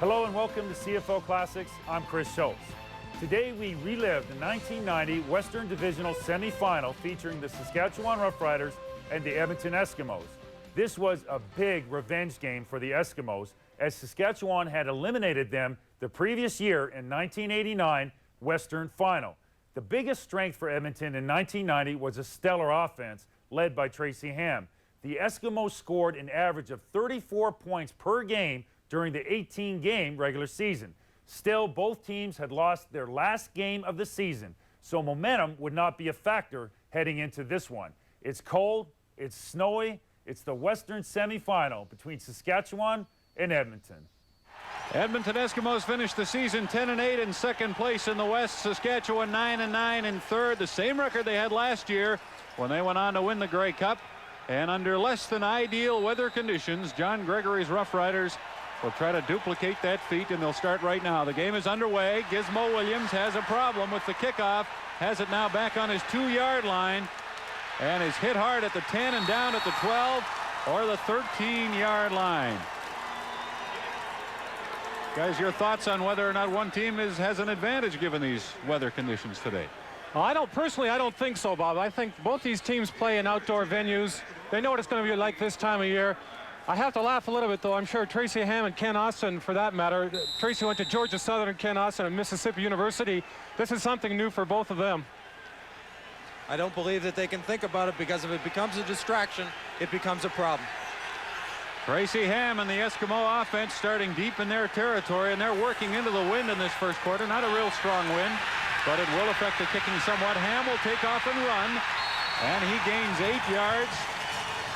Hello and welcome to CFL Classics. I'm Chris Schultz. Today we relive the 1990 Western Divisional semifinal featuring the Saskatchewan Roughriders and the Edmonton Eskimos. This was a big revenge game for the Eskimos as Saskatchewan had eliminated them the previous year in 1989 Western Final. The biggest strength for Edmonton in 1990 was a stellar offense led by Tracy Ham. The Eskimos scored an average of 34 points per game during the 18-game regular season. Still, both teams had lost their last game of the season, so momentum would not be a factor heading into this one. It's cold, it's snowy, it's the Western semifinal between Saskatchewan and Edmonton. Edmonton Eskimos finished the season 10-8 in second place in the West. Saskatchewan 9-9 in third, the same record they had last year when they went on to win the Grey Cup. And under less than ideal weather conditions, John Gregory's Roughriders will try to duplicate that feat, and they'll start right now. The game is underway. Gizmo Williams has a problem with the kickoff. Has it now back on his 2-yard line and is hit hard at the 10 and down at the 12 or the 13-yard line. Guys, your thoughts on whether or not one team has an advantage given these weather conditions today? Well, I don't think so, Bob. I think both these teams play in outdoor venues. They know what it's going to be like this time of year. I have to laugh a little bit, though. I'm sure Tracy Ham and Ken Austin, for that matter. Tracy went to Georgia Southern, Ken Austin at Mississippi University. This is something new for both of them. I don't believe that they can think about it, because if it becomes a distraction, it becomes a problem. Tracy Ham and the Eskimo offense starting deep in their territory, and they're working into the wind in this first quarter. Not a real strong wind, but it will affect the kicking somewhat. Ham will take off and run, and he gains 8 yards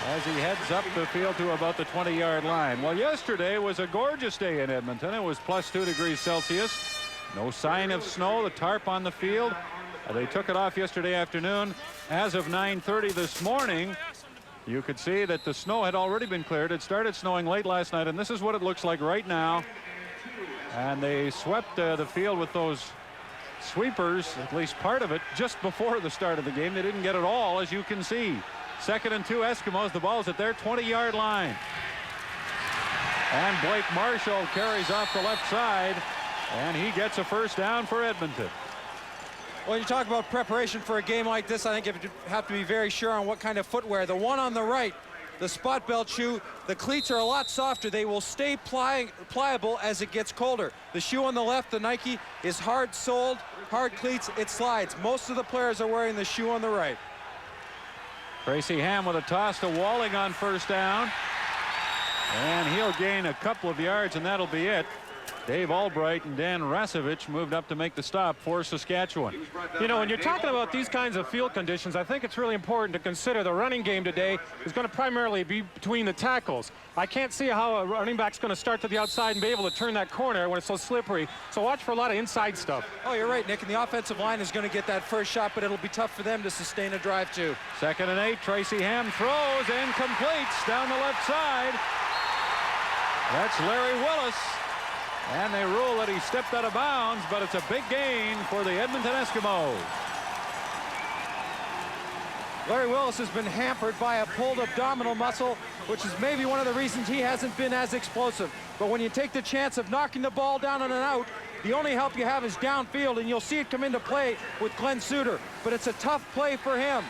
as he heads up the field to about the 20-yard line. Well, yesterday was a gorgeous day in Edmonton. It was plus 2 degrees Celsius. No sign of snow. The tarp on the field. They took it off yesterday afternoon. As of 9:30 this morning, you could see that the snow had already been cleared. It started snowing late last night, and this is what it looks like right now. And they swept the field with those sweepers, at least part of it, just before the start of the game. They didn't get it all, as you can see. 2nd and 2 Eskimos. The ball's at their 20-yard line. And Blake Marshall carries off the left side, and he gets a first down for Edmonton. When you talk about preparation for a game like this, I think you have to be very sure on what kind of footwear. The one on the right, the spot belt shoe, the cleats are a lot softer. They will stay pliable as it gets colder. The shoe on the left, the Nike, is hard-soled, hard cleats. It slides. Most of the players are wearing the shoe on the right. Tracy Ham with a toss to Walling on first down. And he'll gain a couple of yards, and that'll be it. Dave Albright and Dan Rasevich moved up to make the stop for Saskatchewan. You know, when you're talking about these kinds of field conditions, I think it's really important to consider the running game today is going to primarily be between the tackles. I can't see how a running back's going to start to the outside and be able to turn that corner when it's so slippery. So watch for a lot of inside stuff. Oh, you're right, Nick. And the offensive line is going to get that first shot, but it'll be tough for them to sustain a drive, too. 2nd and 8. Tracy Ham throws and completes down the left side. That's Larry Willis. And they rule that he stepped out of bounds, but it's a big gain for the Edmonton Eskimos. Larry Willis has been hampered by a pulled abdominal muscle, which is maybe one of the reasons he hasn't been as explosive. But when you take the chance of knocking the ball down on an out, the only help you have is downfield, and you'll see it come into play with Glenn Suter. But it's a tough play for him.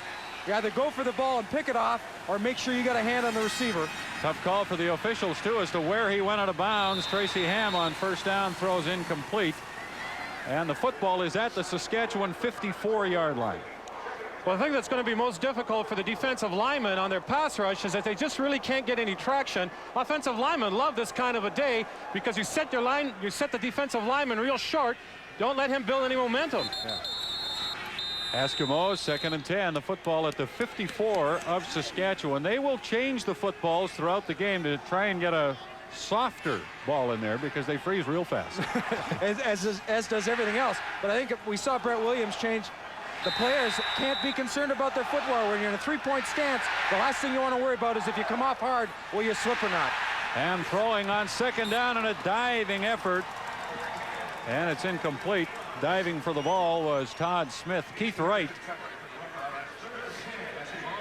You either go for the ball and pick it off, or make sure you got a hand on the receiver. Tough call for the officials, too, as to where he went out of bounds. Tracy Ham on first down throws incomplete. And the football is at the Saskatchewan 54-yard line. Well, I think that's going to be most difficult for the defensive linemen on their pass rush is that they just really can't get any traction. Offensive linemen love this kind of a day because you set the defensive lineman real short. Don't let him build any momentum. Yeah. Eskimos 2nd and 10. The football at the 54 of Saskatchewan. They will change the footballs throughout the game to try and get a softer ball in there because they freeze real fast. as does everything else. But I think we saw Brett Williams change. The players can't be concerned about their footwear. When you're in a 3-point stance, the last thing you want to worry about is if you come off hard, will you slip or not? And throwing on 2nd down in a diving effort. And it's incomplete. Diving for the ball was Todd Smith. Keith Wright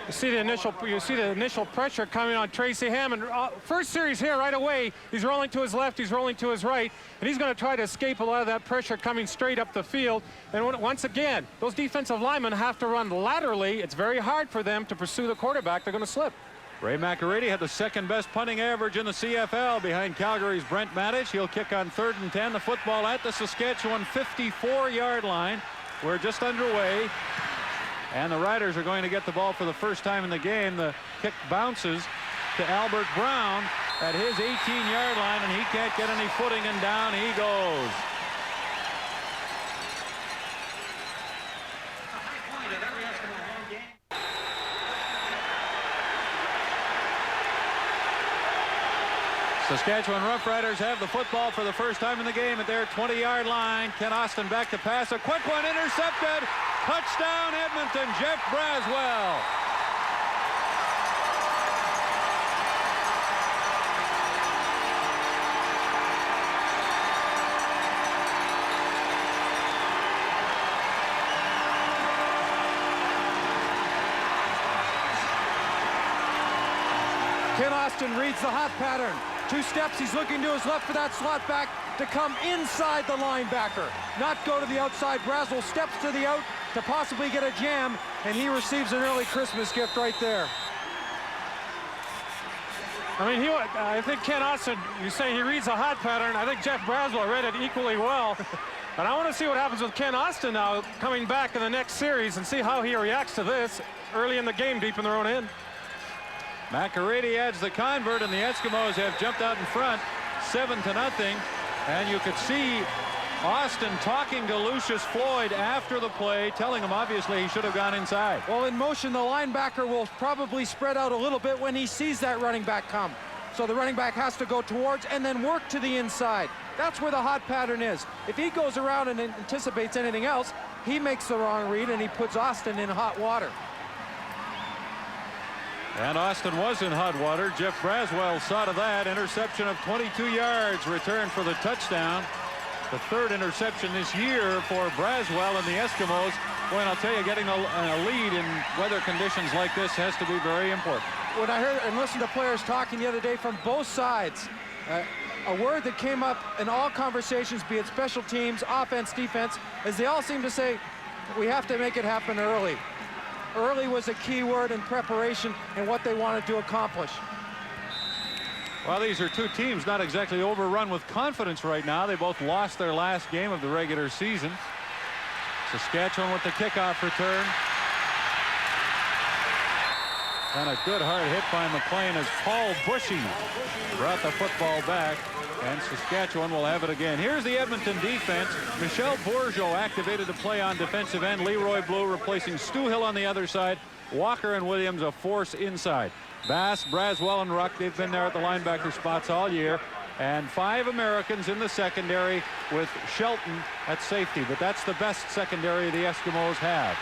You see the initial pressure coming on Tracy Hammond. First series here right away. He's rolling to his left. He's rolling to his right, and he's going to try to escape a lot of that pressure coming straight up the field. And once again, those defensive linemen have to run laterally. It's very hard for them to pursue the quarterback. They're going to slip. Ray McAready had the second best punting average in the CFL behind Calgary's Brent Mattich. He'll kick on 3rd and 10. The football at the Saskatchewan 54-yard line. We're just underway. And the Riders are going to get the ball for the first time in the game. The kick bounces to Albert Brown at his 18-yard line, and he can't get any footing, and down he goes. Saskatchewan Roughriders have the football for the first time in the game at their 20-yard line. Ken Austin back to pass. A quick one intercepted. Touchdown Edmonton, Jeff Braswell. Ken Austin reads the hot pattern. 2 steps, he's looking to his left for that slot back to come inside the linebacker, not go to the outside. Braswell steps to the out to possibly get a jam, and he receives an early Christmas gift right there. I mean, I think Ken Austin, you say he reads a hot pattern. I think Jeff Braswell read it equally well. But I want to see what happens with Ken Austin now coming back in the next series and see how he reacts to this early in the game deep in their own end. McAready adds the convert, and the Eskimos have jumped out in front 7-0. And you could see Austin talking to Lucius Floyd after the play, telling him obviously he should have gone inside. Well, in motion, the linebacker will probably spread out a little bit when he sees that running back come. So the running back has to go towards and then work to the inside. That's where the hot pattern is. If he goes around and anticipates anything else, he makes the wrong read and he puts Austin in hot water. And Austin was in hot water. Jeff Braswell saw to that. Interception of 22 yards, return for the touchdown. The 3rd interception this year for Braswell and the Eskimos. Boy, and I'll tell you, getting a lead in weather conditions like this has to be very important. When I heard and listened to players talking the other day from both sides, a word that came up in all conversations, be it special teams, offense, defense, is they all seem to say, we have to make it happen early. Early was a key word in preparation and what they wanted to accomplish. Well, these are 2 teams not exactly overrun with confidence right now. They both lost their last game of the regular season. Saskatchewan with the kickoff return. And a good hard hit by McLean as Paul Bushy brought the football back. And Saskatchewan will have it again. Here's the Edmonton defense. Michel Bourgeau activated to play on defensive end. Leroy Blue replacing Stu Hill on the other side. Walker and Williams a force inside. Bass, Braswell, and Ruck, they've been there at the linebacker spots all year. And 5 Americans in the secondary with Shelton at safety. But that's the best secondary the Eskimos have.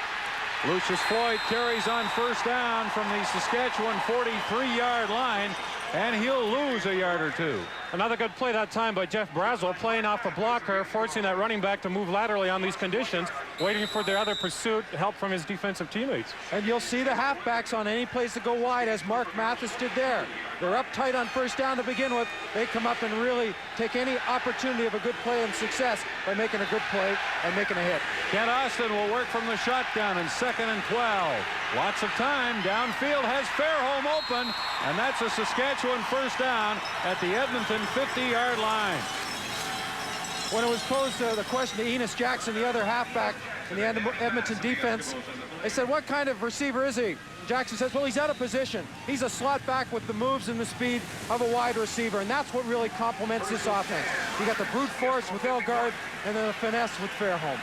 Lucius Floyd carries on first down from the Saskatchewan 43-yard line. And he'll lose a yard or 2. Another good play that time by Jeff Braswell, playing off the blocker, forcing that running back to move laterally on these conditions, waiting for the other pursuit, help from his defensive teammates. And you'll see the halfbacks on any place that go wide, as Mark Mathis did there. They're up tight on first down to begin with. They come up and really take any opportunity of a good play and success by making a good play and making a hit. Ken Austin will work from the shotgun in 2nd and 12. Lots of time. Downfield has Fairholm open, and that's a Saskatchewan first down at the Edmonton 50-yard line. When it was posed the question to Enos Jackson, the other halfback in the Edmonton defense, they said, what kind of receiver is he? Jackson says, well, he's out of position. He's a slot back with the moves and the speed of a wide receiver, and that's what really complements this offense. You got the brute force with Elgard and then the finesse with Fairholm.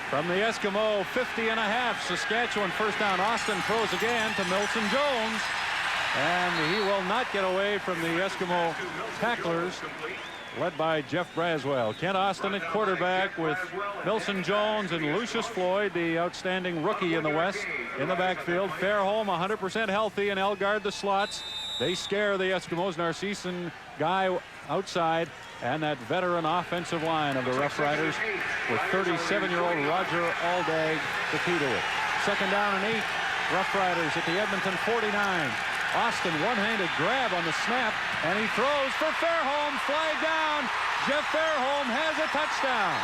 From the Eskimo 50.5, Saskatchewan first down. Austin throws again to Milson Jones, and he will not get away from the Eskimo tacklers, led by Jeff Braswell. Ken Austin at quarterback with Milson Jones and Lucius Floyd, the outstanding rookie in the West, in the backfield. Fairholm 100% healthy, and Elgard the slots. They scare the Eskimos. Narcisse Guy outside, and that veteran offensive line of the Roughriders with 37-year-old Roger Aldag the key to it. 2nd down and 8 Roughriders at the Edmonton 49. Austin one-handed grab on the snap, and he throws for Fairholm. Flag down. Jeff Fairholm has a touchdown.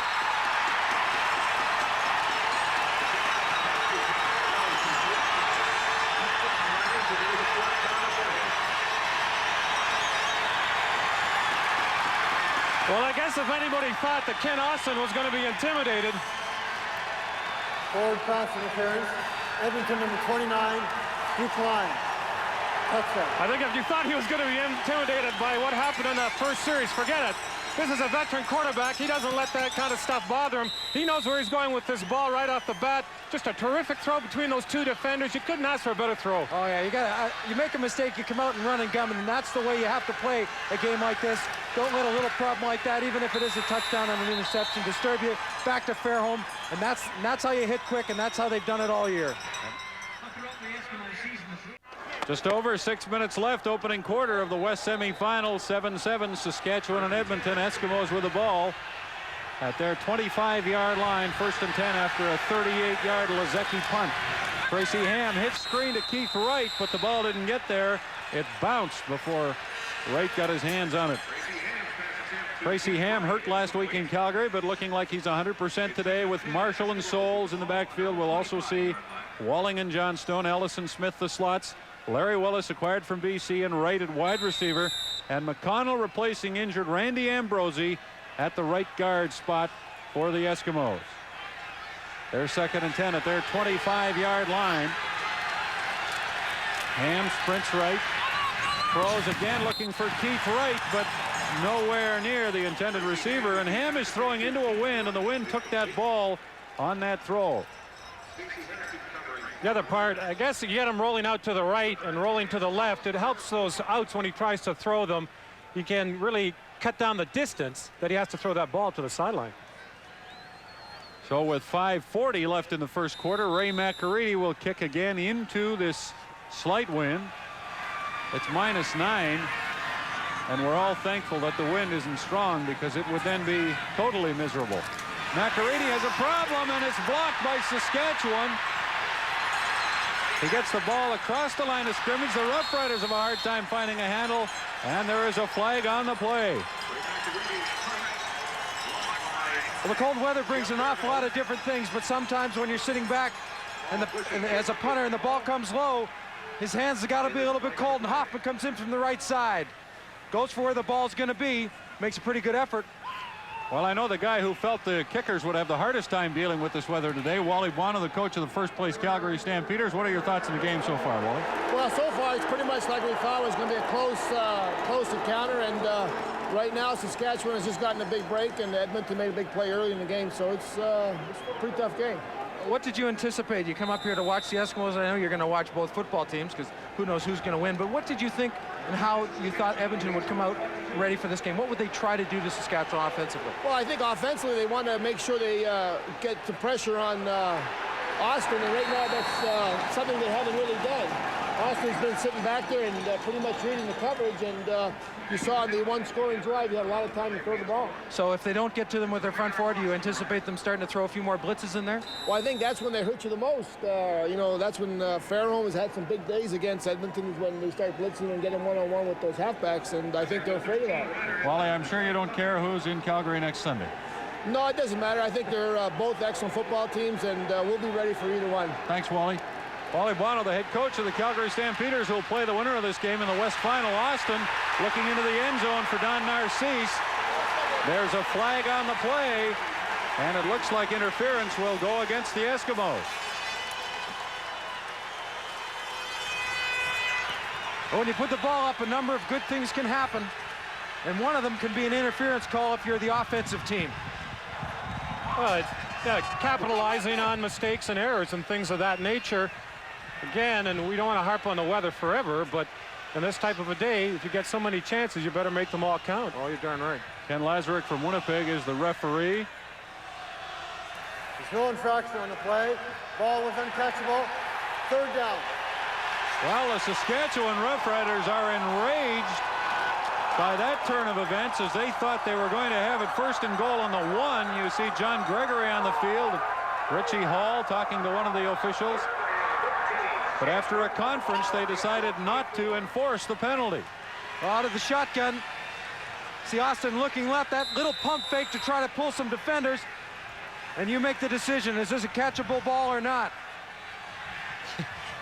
Well, I guess if anybody thought that Ken Austin was going to be intimidated. Forward pass interference. Edmonton number 29, decline. Touchdown. I think if you thought he was going to be intimidated by what happened in that first series, forget it. This is a veteran quarterback. He doesn't let that kind of stuff bother him. He knows where he's going with this ball right off the bat. Just a terrific throw between those two defenders. You couldn't ask for a better throw. Oh yeah, you make a mistake, you come out and run and gun, and that's the way you have to play a game like this. Don't let a little problem like that, even if it is a touchdown and an interception, disturb you. Back to Fairholm, and that's how you hit quick, and that's how they've done it all year. Just over 6 minutes left, opening quarter of the West semifinal. 7-7, Saskatchewan and Edmonton. Eskimos with the ball at their 25-yard line. 1st and 10 after a 38-yard Lazecki punt. Tracy Ham hit screen to Keith Wright, but the ball didn't get there. It bounced before Wright got his hands on it. Tracy Ham hurt last week in Calgary, but looking like he's 100% today with Marshall and Souls in the backfield. We'll also see Walling and Johnstone, Ellison Smith the slots. Larry Willis acquired from BC and Wright at wide receiver, and McConnell replacing injured Randy Ambrosi at the right guard spot for the Eskimos. They're 2nd and 10 at their 25-yard line. Ham sprints right, throws again looking for Keith Wright, but nowhere near the intended receiver, and Ham is throwing into a wind, and the wind took that ball on that throw. The other part, I guess you get him rolling out to the right and rolling to the left. It helps those outs when he tries to throw them. He can really cut down the distance that he has to throw that ball to the sideline. So with 5:40 left in the first quarter, Ray McCready will kick again into this slight wind. It's -9, and we're all thankful that the wind isn't strong, because it would then be totally miserable. McCready has a problem, and it's blocked by Saskatchewan. He gets the ball across the line of scrimmage. The Roughriders have a hard time finding a handle, and there is a flag on the play. Well, the cold weather brings an awful lot of different things, but sometimes when you're sitting back and as a punter and the ball comes low, his hands have got to be a little bit cold, and Hoffman comes in from the right side. Goes for where the ball's going to be, makes a pretty good effort. Well, I know the guy who felt the kickers would have the hardest time dealing with this weather today. Wally Bono, the coach of the first-place Calgary Stampeders. What are your thoughts on the game so far, Wally? Well, so far it's pretty much like we thought it was going to be a close encounter, and right now Saskatchewan has just gotten a big break, and Edmonton made a big play early in the game, so it's a pretty tough game. What did you anticipate? You come up here to watch the Eskimos. I know you're going to watch both football teams, because who knows who's going to win. But what did you think and how you thought Edmonton would come out ready for this game? What would they try to do to Saskatchewan offensively? Well, I think offensively they want to make sure they get the pressure on Austin, and right now that's something they haven't really done. Austin's been sitting back there and pretty much reading the coverage, and you saw in the one scoring drive, you had a lot of time to throw the ball. So if they don't get to them with their front four, do you anticipate them starting to throw a few more blitzes in there? Well, I think that's when they hurt you the most. You know, that's when Fairholm has had some big days against Edmonton, is when they start blitzing and getting one-on-one with those halfbacks, and I think they're afraid of that. Wally, I'm sure you don't care who's in Calgary next Sunday. No, it doesn't matter. I think they're both excellent football teams, and we'll be ready for either one. Thanks, Wally. Wally Bono, the head coach of the Calgary Stampeders, who will play the winner of this game in the West Final. Austin looking into the end zone for Don Narcisse. There's a flag on the play, and it looks like interference will go against the Eskimos. When you put the ball up, a number of good things can happen, and one of them can be an interference call if you're the offensive team. Capitalizing on mistakes and errors and things of that nature. Again, and we don't want to harp on the weather forever, but in this type of a day, if you get so many chances, you better make them all count. Oh, you're darn right. Ken Lazarick from Winnipeg is the referee. There's no infraction on the play. Ball was untouchable. 3rd down. Well, the Saskatchewan Roughriders are enraged by that turn of events, as they thought they were going to have it 1st and goal on the 1. You see John Gregory on the field. Richie Hall talking to one of the officials. But after a conference, they decided not to enforce the penalty. Out of the shotgun. See Austin looking left, that little pump fake to try to pull some defenders. And you make the decision, is this a catchable ball or not?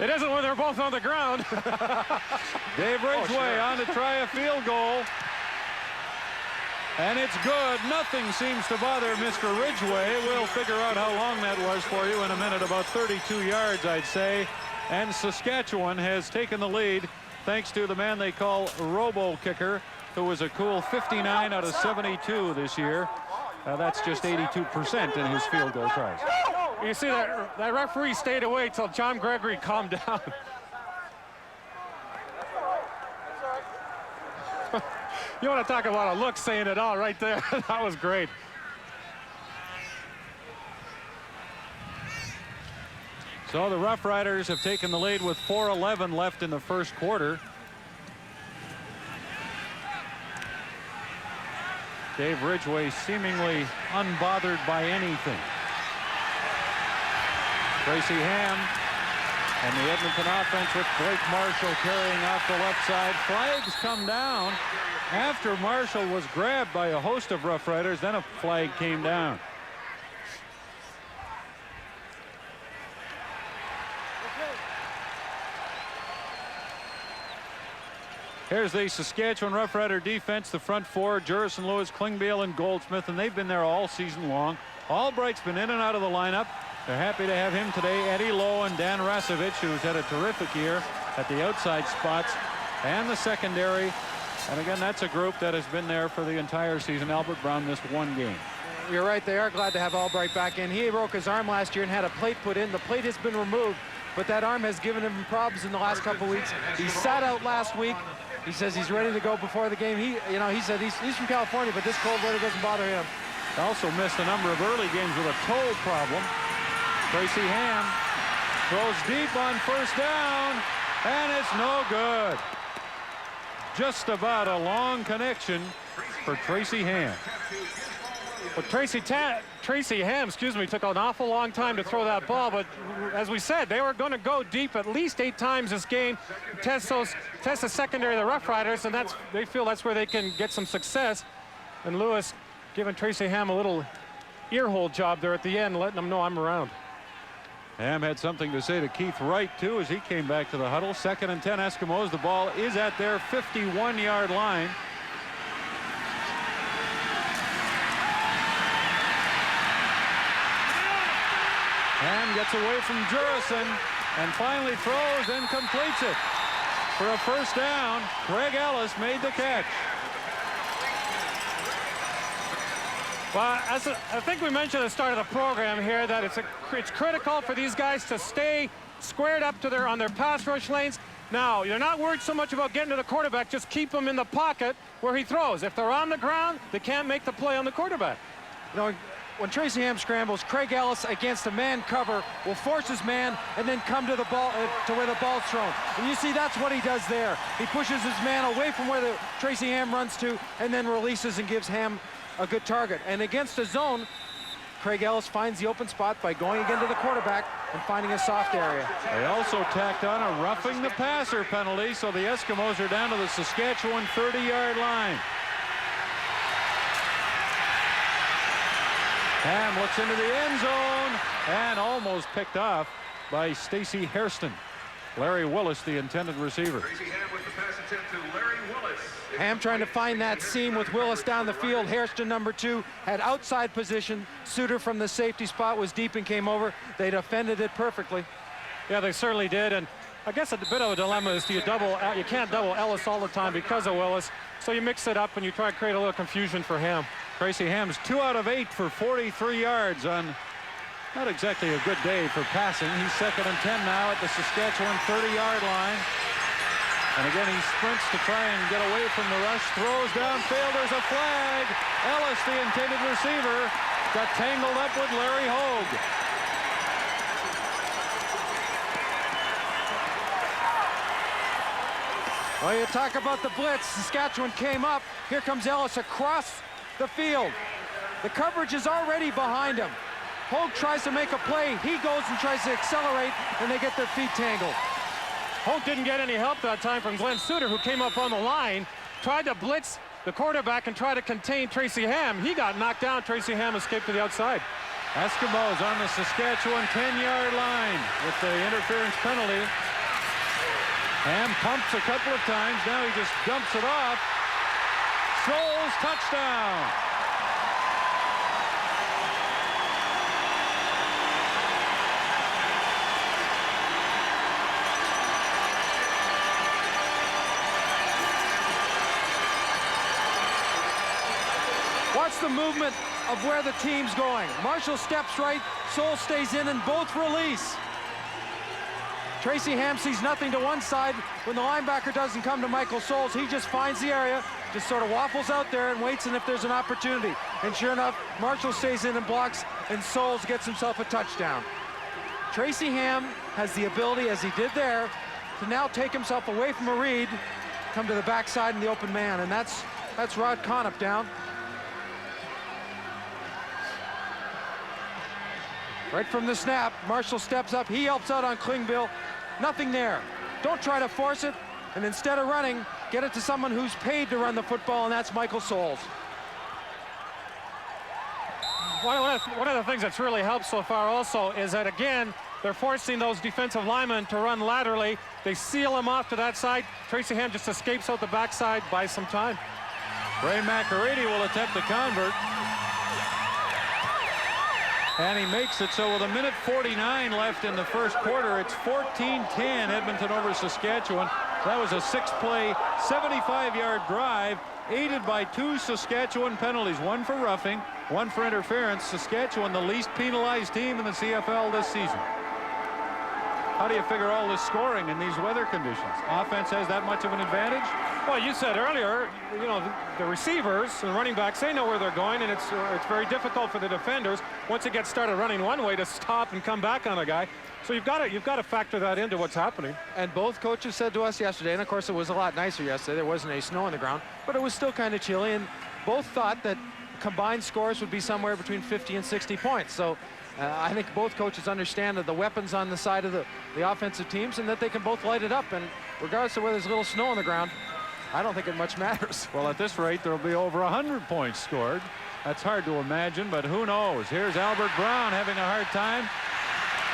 It isn't when they're both on the ground. Dave Ridgway on to try a field goal. And it's good. Nothing seems to bother Mr. Ridgway. We'll figure out how long that was for you in a minute. About 32 yards, I'd say. And Saskatchewan has taken the lead thanks to the man they call Robo Kicker, who was a cool 59 out of 72 this year. That's just 82% in his field goal tries. You see that referee stayed away till John Gregory calmed down. You want to talk about a look saying it all right there. That was great. So the Roughriders have taken the lead with 4:11 left in the first quarter. Dave Ridgway seemingly unbothered by anything. Tracy Ham and the Edmonton offense with Blake Marshall carrying off the left side. Flags come down after Marshall was grabbed by a host of Roughriders. Then a flag came down. Here's the Saskatchewan Roughrider defense, the front four, Jurison, Lewis, Klingbeil, and Goldsmith, and they've been there all season long. Albright's been in and out of the lineup. They're happy to have him today. Eddie Lowe and Dan Rasevich, who's had a terrific year at the outside spots and the secondary. And again, that's a group that has been there for the entire season. Albert Brown missed one game. You're right, they are glad to have Albright back in. He broke his arm last year and had a plate put in. The plate has been removed, but that arm has given him problems in the last couple weeks. He sat out last week. He says he's ready to go before the game. He said he's from California, but this cold weather doesn't bother him. Also missed a number of early games with a toe problem. Tracy Ham throws deep on first down, and it's no good. Just about a long connection for Tracy Ham. But Tracy Ham, took an awful long time to throw that ball. But as we said, they were going to go deep at least 8 times this game, test the secondary of the Roughriders, and they feel that's where they can get some success. And Lewis giving Tracy Ham a little earhole job there at the end, letting them know I'm around. Ham had something to say to Keith Wright, too, as he came back to the huddle. 2nd and 10 Eskimos. The ball is at their 51-yard line. Ham gets away from Jurison and finally throws and completes it. For a first down, Craig Ellis made the catch. Well, I think we mentioned at the start of the program here that it's critical for these guys to stay squared up to on their pass rush lanes. Now, you're not worried so much about getting to the quarterback. Just keep them in the pocket where he throws. If they're on the ground, they can't make the play on the quarterback. When Tracy Ham scrambles, Craig Ellis against a man cover will force his man and then come to the ball to where the ball's thrown. And you see that's what he does there. He pushes his man away from where the Tracy Ham runs to and then releases and gives Ham a good target. And against a zone, Craig Ellis finds the open spot by going again to the quarterback and finding a soft area. They also tacked on a roughing the passer penalty, so the Eskimos are down to the Saskatchewan 30-yard line. Ham looks into the end zone and almost picked off by Stacey Hairston. Larry Willis, the intended receiver. Tracy Ham with the pass attempt to Larry Willis. Ham trying to find that seam with Willis down the field. Hairston, number 2, had outside position. Suter from the safety spot was deep and came over. They defended it perfectly. Yeah, they certainly did. And I guess a bit of a dilemma is you can't double Ellis all the time because of Willis. So you mix it up and you try to create a little confusion for Ham. Tracy Ham's 2 out of 8 for 43 yards on not exactly a good day for passing. He's 2nd and 10 now at the Saskatchewan 30-yard line. And again, he sprints to try and get away from the rush. Throws downfield. There's a flag. Ellis, the intended receiver, got tangled up with Larry Hogue. Well, you talk about the blitz. Saskatchewan came up. Here comes Ellis across the field. The coverage is already behind him. Hogue tries to make a play. He goes and tries to accelerate, and they get their feet tangled. Holt didn't get any help that time from Glenn Suter, who came up on the line, tried to blitz the quarterback and try to contain Tracy Ham. He got knocked down. Tracy Ham escaped to the outside. Eskimos on the Saskatchewan 10-yard line with the interference penalty. Ham pumps a couple of times. Now he just dumps it off. Scholes, touchdown. Watch the movement of where the team's going. Marshall steps right, Soul stays in, and both release. Tracy Ham sees nothing to one side. When the linebacker doesn't come to Michael Souls, he just finds the area, just sort of waffles out there and waits, and if there's an opportunity. And sure enough, Marshall stays in and blocks, and Souls gets himself a touchdown. Tracy Ham has the ability, as he did there, to now take himself away from a read, come to the backside in the open man, and that's Rod Conop down. Right from the snap, Marshall steps up, he helps out on Klingbeil. Nothing there. Don't try to force it, and instead of running, get it to someone who's paid to run the football, and that's Michael Souls. One of the things that's really helped so far also is that, again, they're forcing those defensive linemen to run laterally. They seal him off to that side. Tracy Ham just escapes out the backside, buys some time. Ray McErady will attempt the convert. And he makes it, so with 1:49 left in the first quarter, it's 14-10 Edmonton over Saskatchewan. That was a 6-play, 75-yard drive, aided by 2 Saskatchewan penalties, one for roughing, one for interference. Saskatchewan, the least penalized team in the CFL this season. How do you figure all this scoring in these weather conditions? Offense has that much of an advantage? Well, you said earlier, you know, the receivers and running backs, they know where they're going, and it's very difficult for the defenders once it gets started running one way to stop and come back on a guy. So you've got to factor that into what's happening. And both coaches said to us yesterday, and of course it was a lot nicer yesterday, there wasn't any snow on the ground, but it was still kind of chilly, and both thought that combined scores would be somewhere between 50 and 60 points. So I think both coaches understand that the weapons on the side of the offensive teams, and that they can both light it up, and regardless of whether there's a little snow on the ground, I don't think it much matters. Well, at this rate, there'll be over 100 points scored. That's hard to imagine, but who knows? Here's Albert Brown having a hard time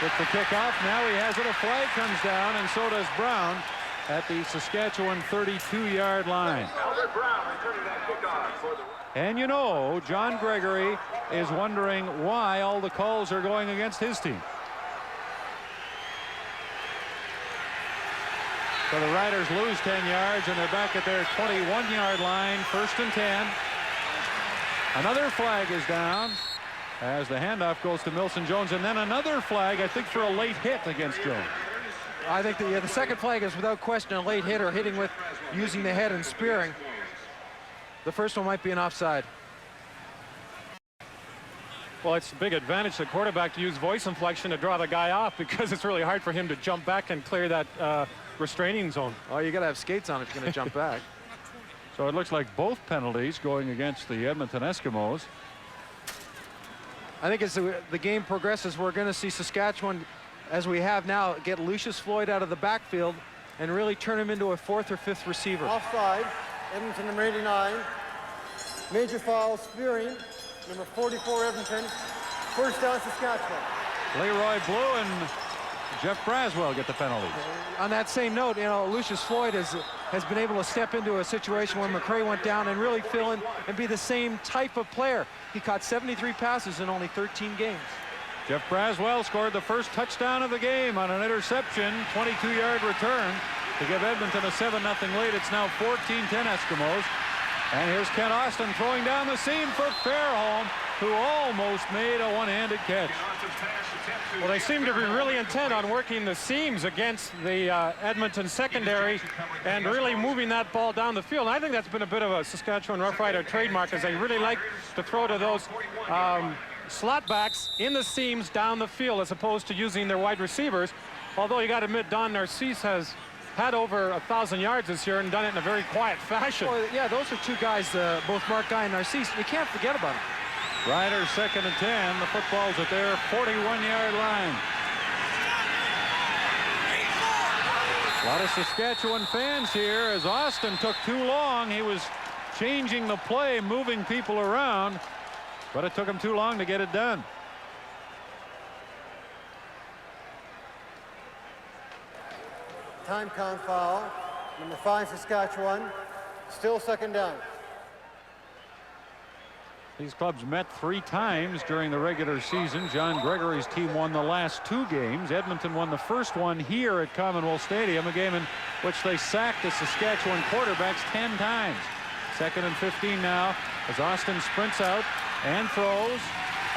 with the kickoff. Now he has it. A flag comes down, and so does Brown at the Saskatchewan 32-yard line. Albert Brown returning that kickoff for the... And you know, John Gregory is wondering why all the calls are going against his team. So the Riders lose 10 yards, and they're back at their 21-yard line, 1st and 10. Another flag is down as the handoff goes to Milson Jones, and then another flag, I think, for a late hit against Jones. I think the second flag is without question a late hit, or hitting with using the head and spearing. The first one might be an offside. Well, it's a big advantage to the quarterback to use voice inflection to draw the guy off, because it's really hard for him to jump back and clear that restraining zone. Oh, you got to have skates on if you're going to jump back. So it looks like both penalties going against the Edmonton Eskimos. I think as the game progresses, we're going to see Saskatchewan, as we have now, get Lucius Floyd out of the backfield and really turn him into a 4th or 5th receiver. Offside, Edmonton number 89. Major foul, spearing, number 44 Edmonton. First down, Saskatchewan. Leroy Blue and Jeff Braswell get the penalties. On that same note, you know, Lucius Floyd has been able to step into a situation where McRae went down and really fill in and be the same type of player. He caught 73 passes in only 13 games. Jeff Braswell scored the first touchdown of the game on an interception, 22-yard return to give Edmonton a 7-0 lead. It's now 14-10 Eskimos. And here's Ken Austin throwing down the seam for Fairholm, who almost made a one-handed catch. Well, they seem to be really intent on working the seams against the Edmonton secondary and really moving that ball down the field. And I think that's been a bit of a Saskatchewan Roughrider trademark, as they really like to throw to those slot backs in the seams down the field as opposed to using their wide receivers. Although you got to admit, Don Narcisse has had over 1,000 yards this year and done it in a very quiet fashion. Well, yeah, those are two guys, both Mark Guy and Narcisse. You can't forget about them. Riders 2nd and 10. The football's at their 41-yard line. A lot of Saskatchewan fans here as Austin took too long. He was changing the play, moving people around, but it took him too long to get it done. Time count foul. Number 5, Saskatchewan. Still second down. These clubs met 3 times during the regular season. John Gregory's team won the last 2 games. Edmonton won the first one here at Commonwealth Stadium, a game in which they sacked the Saskatchewan quarterbacks 10 times. 2nd and 15 now as Austin sprints out and throws,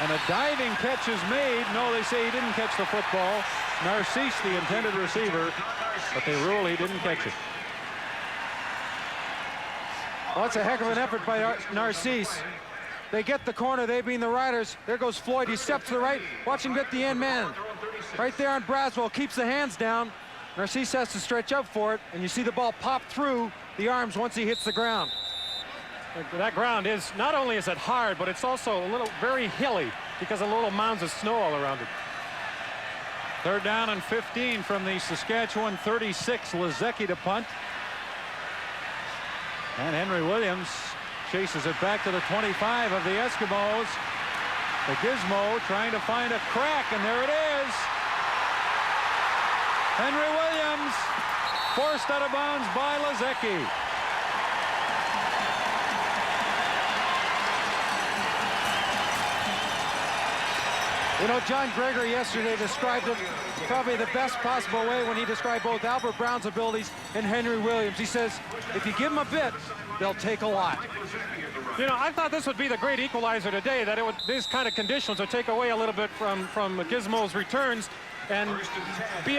and a diving catch is made. No, they say he didn't catch the football. Narcisse, the intended receiver, but they rule he didn't catch it. Well, that's a heck of an effort by Narcisse. They get the corner, they being the Riders. There goes Floyd, he steps to the right. Watch him get the end man. Right there on Braswell, keeps the hands down. Narcisse has to stretch up for it, and you see the ball pop through the arms once he hits the ground. That ground is, not only is it hard, but it's also a little very hilly because of little mounds of snow all around it. 3rd down and 15 from the Saskatchewan 36. Lezecki to punt. And Henry Williams chases it back to the 25 of the Eskimos. The Gizmo trying to find a crack, and there it is. Henry Williams forced out of bounds by Lezecki. You know, John Gregory yesterday described him probably the best possible way when he described both Albert Brown's abilities and Henry Williams. He says, if you give them a bit, they'll take a lot. You know, I thought this would be the great equalizer today, that these kind of conditions would take away a little bit from Gizmo's returns and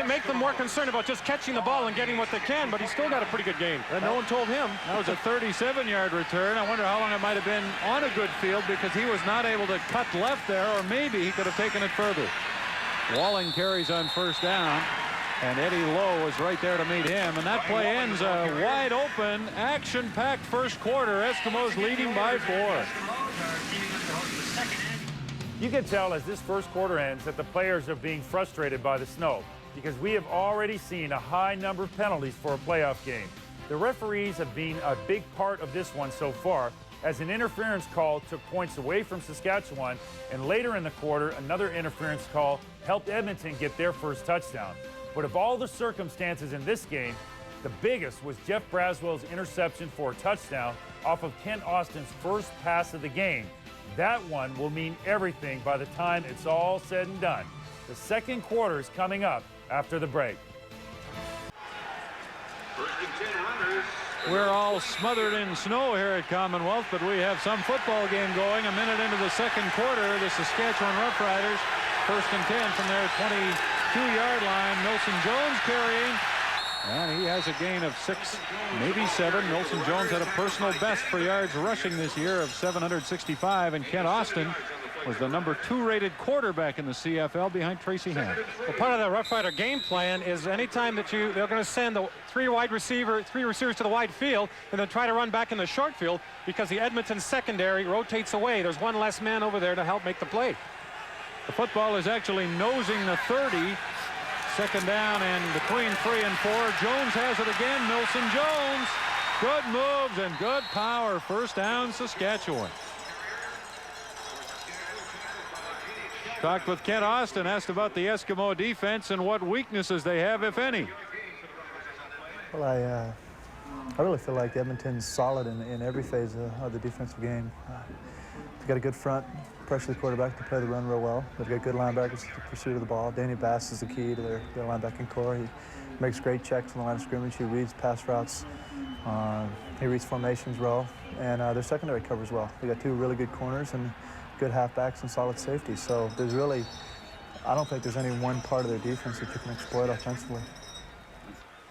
make them more concerned about just catching the ball and getting what they can, but he's still got a pretty good game. And no one told him. That was a 37-yard return. I wonder how long it might have been on a good field because he was not able to cut left there, or maybe he could have taken it further. Walling carries on 1st down, and Eddie Lowe is right there to meet him, and that play ends a wide open, action-packed first quarter. Eskimos leading by 4. You can tell as this first quarter ends that the players are being frustrated by the snow because we have already seen a high number of penalties for a playoff game. The referees have been a big part of this one so far, as an interference call took points away from Saskatchewan, and later in the quarter, another interference call helped Edmonton get their first touchdown. But of all the circumstances in this game, the biggest was Jeff Braswell's interception for a touchdown off of Kent Austin's first pass of the game. That one will mean everything by the time it's all said and done. The second quarter is coming up after the break. We're all smothered in snow here at Commonwealth, but we have some football game going. A minute into the second quarter, the Saskatchewan Roughriders, 1st and 10 from their 22-yard line. Milson Jones carrying, and he has a gain of 6, maybe 7. Milson Jones had a personal best for yards rushing this year of 765, and Kent Austin was the number 2 rated quarterback in the CFL behind Tracy Ham. Well, part of the Rough Rider game plan is anytime that they're going to send the 3 receivers to the wide field and then try to run back in the short field because the Edmonton secondary rotates away. There's one less man over there to help make the play. The football is actually nosing the 30. 2nd down and between 3 and 4. Jones has it again. Milson Jones. Good moves and good power. 1st down, Saskatchewan. Talked with Kent Austin, asked about the Eskimo defense and what weaknesses they have, if any. Well, I really feel like Edmonton's solid in every phase of the defensive game. They've got a good front, pressure the quarterback to play the run real well. They've got good linebackers to pursue the ball. Danny Bass is the key to their linebacking core. He makes great checks on the line of scrimmage. He reads pass routes. He reads formations well. And their secondary covers well. They got 2 really good corners and good halfbacks and solid safety. So there's really, I don't think there's any one part of their defense that you can exploit offensively.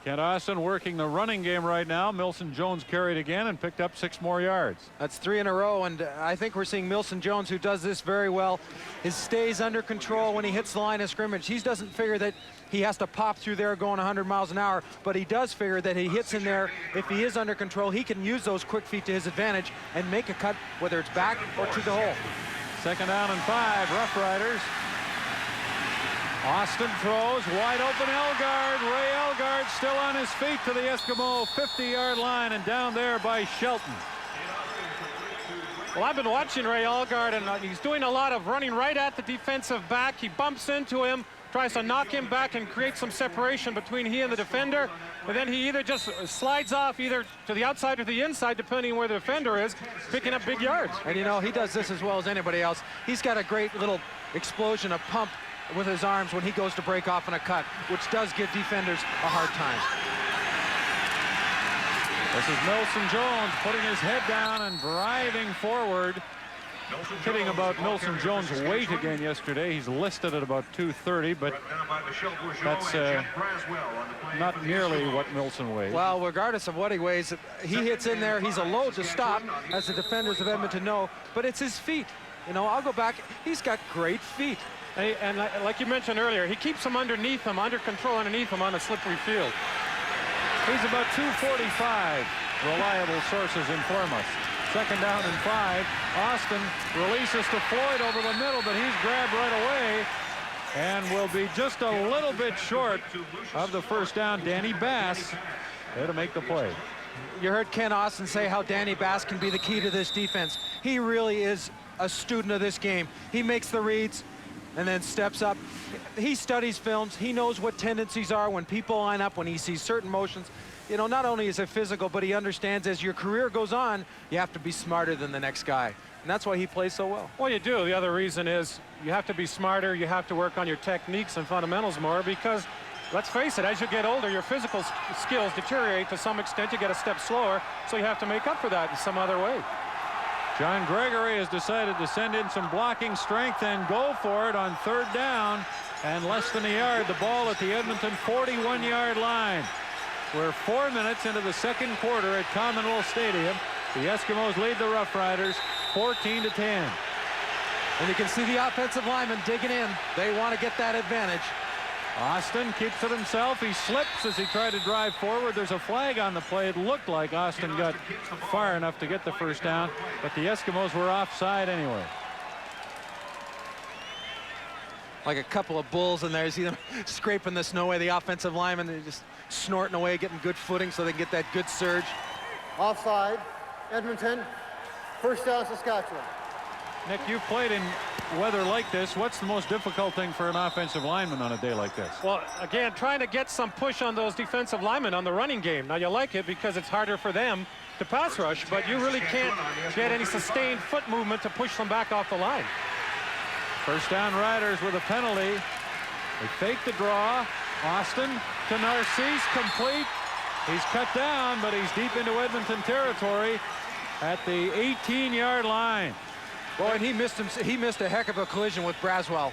Kent Austin working the running game right now. Milson Jones carried again and picked up 6 more yards. That's 3 in a row, and I think we're seeing Milson Jones, who does this very well. He stays under control when he hits the line of scrimmage. He doesn't figure that he has to pop through there going 100 miles an hour, but he does figure that he hits in there. If he is under control, he can use those quick feet to his advantage and make a cut, whether it's back or to the hole. 2nd down and 5, Roughriders. Austin throws, wide open Elgard. Ray Elgard still on his feet to the Eskimo 50-yard line, and down there by Shelton. Well, I've been watching Ray Elgard, and he's doing a lot of running right at the defensive back. He bumps into him, tries to knock him back and create some separation between he and the defender, and then he either just slides off either to the outside or the inside, depending where the defender is, picking up big yards. And you know, he does this as well as anybody else. He's got a great little explosion of pump with his arms when he goes to break off in a cut, which does give defenders a hard time. This is Milson Jones putting his head down and driving forward. Hitting about Milson Jones' weight again yesterday. He's listed at about 230, but that's not nearly what Milson weighs. Well, regardless of what he weighs, he hits in there. He's a load to stop, as the defenders of Edmonton know, but it's his feet. You know, I'll go back. He's got great feet. And like you mentioned earlier, he keeps them underneath him, under control underneath him on a slippery field. He's about 245, reliable sources inform us. Second down and 5. Austin releases to Floyd over the middle, but he's grabbed right away and will be just a little bit short of the first down. Danny Bass there to make the play. You heard Ken Austin say how Danny Bass can be the key to this defense. He really is a student of this game. He makes the reads and then steps up. He studies films. He knows what tendencies are when people line up, when he sees certain motions. You know, not only is it physical, but he understands as your career goes on, you have to be smarter than the next guy. And that's why he plays so well. Well, you do. The other reason is you have to be smarter. You have to work on your techniques and fundamentals more, because let's face it, as you get older, your physical skills deteriorate to some extent. You get a step slower, so you have to make up for that in some other way. John Gregory has decided to send in some blocking strength and go for it on third down, and less than a yard. The ball at the Edmonton 41-yard line. We're 4 minutes into the second quarter at Commonwealth Stadium. The Eskimos lead the Roughriders 14-10. And you can see the offensive linemen digging in. They want to get that advantage. Austin keeps it himself. He slips as he tried to drive forward. There's a flag on the play. It looked like Austin got far enough to get the first down, but the Eskimos were offside anyway. Like a couple of bulls in there. You see them scraping the snow away. The offensive linemen, they're just snorting away, getting good footing so they can get that good surge. Offside, Edmonton, first down Saskatchewan. Nick, you've played in weather like this. What's the most difficult thing for an offensive lineman on a day like this? Well, again, trying to get some push on those defensive linemen on the running game. Now, you like it because it's harder for them to pass rush, but you really can't get any sustained foot movement to push them back off the line. First down Riders with a penalty. They fake the draw. Austin to Narcisse, complete. He's cut down, but he's deep into Edmonton territory at the 18-yard line. Boy, and he missed a heck of a collision with Braswell.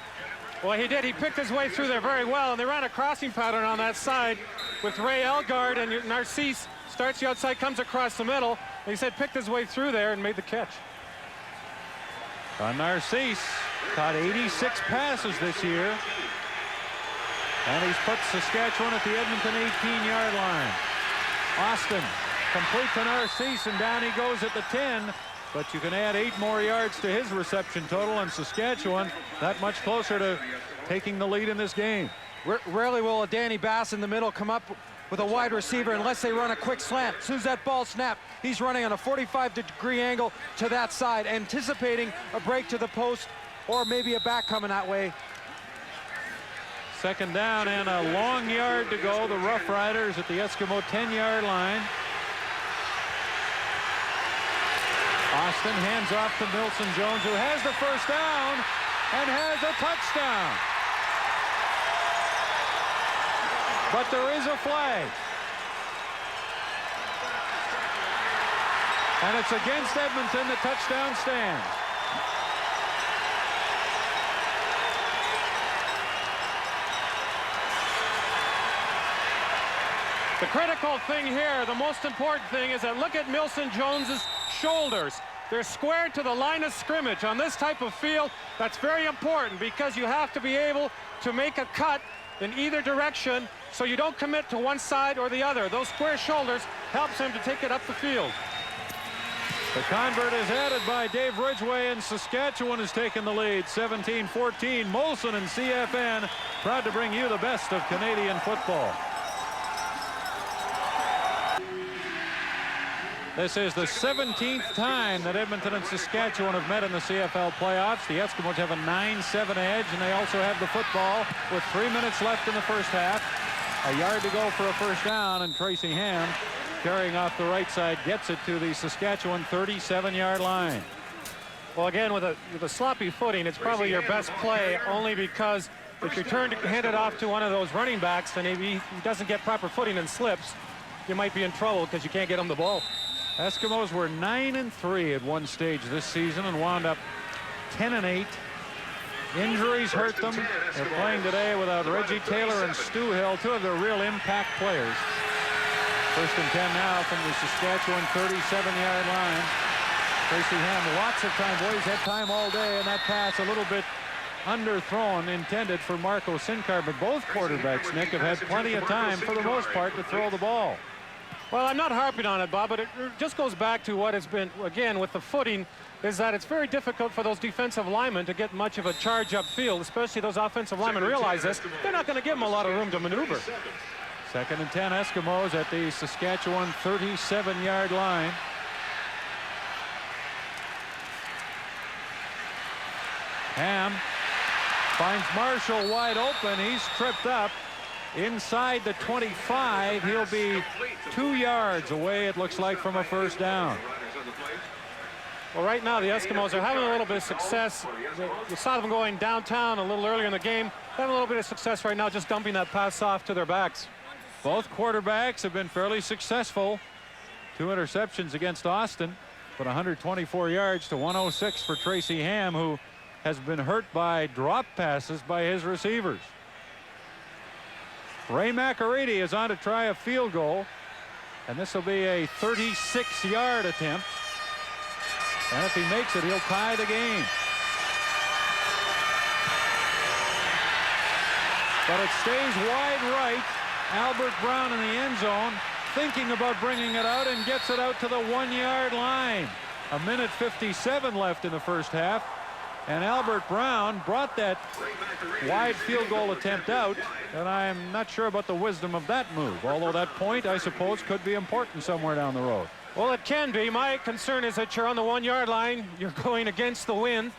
Well, he did. He picked his way through there very well, and they ran a crossing pattern on that side with Ray Elgard, and Narcisse starts the outside, comes across the middle. And he said picked his way through there and made the catch. Narcisse caught 86 passes this year, and he's put Saskatchewan at the Edmonton 18-yard line. Austin complete to Narcisse, and down he goes at the 10. But you can add 8 more yards to his reception total, and Saskatchewan that much closer to taking the lead in this game. Rarely will a Danny Bass in the middle come up with a wide receiver unless they run a quick slant. As soon as that ball snapped, he's running on a 45-degree angle to that side, anticipating a break to the post or maybe a back coming that way. Second down and a long yard to go. The Roughriders at the Eskimo 10-yard line. Austin hands off to Milson Jones, who has the first down and has a touchdown. But there is a flag. And it's against Edmonton. The touchdown stands. The critical thing here, the most important thing, is that look at Milson Jones's shoulders. They're squared to the line of scrimmage. On this type of field, that's very important because you have to be able to make a cut in either direction so you don't commit to one side or the other. Those square shoulders helps him to take it up the field. The convert is added by Dave Ridgway, and Saskatchewan has taken the lead 17-14. Molson and CFN proud to bring you the best of Canadian football. This is the 17th time that Edmonton and Saskatchewan have met in the CFL playoffs. The Eskimos have a 9-7 edge, and they also have the football with 3 minutes left in the first half. A yard to go for a first down, and Tracy Ham, carrying off the right side, gets it to the Saskatchewan 37-yard line. Well, again, with a sloppy footing, it's probably your best play, only because if you turn to hand it off to one of those running backs and he doesn't get proper footing and slips, you might be in trouble because you can't get him the ball. Eskimos were 9-3 at one stage this season and wound up 10-8. Injuries hurt them. They're playing today without Reggie Taylor and Stu Hill, two of their real impact players. First and 10 now from the Saskatchewan 37-yard line. Tracy Ham, lots of time. Boy, he's had time all day, and that pass a little bit underthrown, intended for Marco Sinkar, but both quarterbacks, Nick, have had plenty of time for the most part to throw the ball. Well, I'm not harping on it, Bob, but it just goes back to what has been, again, with the footing, is that it's very difficult for those defensive linemen to get much of a charge upfield, especially those offensive linemen realize this. They're not going to give them a lot of room to maneuver. Second and 10, Eskimos at the Saskatchewan 37-yard line. Ham finds Marshall wide open. He's tripped up inside the 25. He'll be 2 yards away, it looks like, from a first down. Well, right now the Eskimos are having a little bit of success. We saw them going downtown a little earlier in the game. Having a little bit of success right now, just dumping that pass off to their backs. Both quarterbacks have been fairly successful. 2 interceptions against Austin, but 124 yards to 106 for Tracy Ham, who has been hurt by drop passes by his receivers. Ray McAreedy is on to try a field goal, and this will be a 36-yard attempt. And if he makes it, he'll tie the game. But it stays wide right. Albert Brown in the end zone, thinking about bringing it out, and gets it out to the 1-yard line. 1:57 left in the first half, and Albert Brown brought that wide field goal attempt out, and I'm not sure about the wisdom of that move, although that point, I suppose, could be important somewhere down the road. Well, it can be. My concern is that you're on the 1-yard line. You're going against the wind.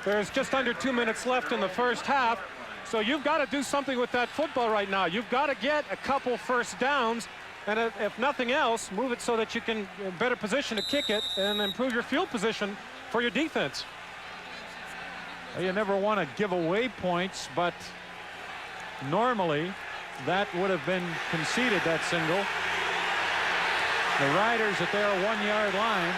There's just under 2 minutes left in the first half. So you've got to do something with that football right now. You've got to get a couple first downs, and if nothing else, move it so that you can be in better position to kick it and improve your field position for your defense. Well, you never want to give away points, but normally that would have been conceded, that single. The Riders at their 1-yard line.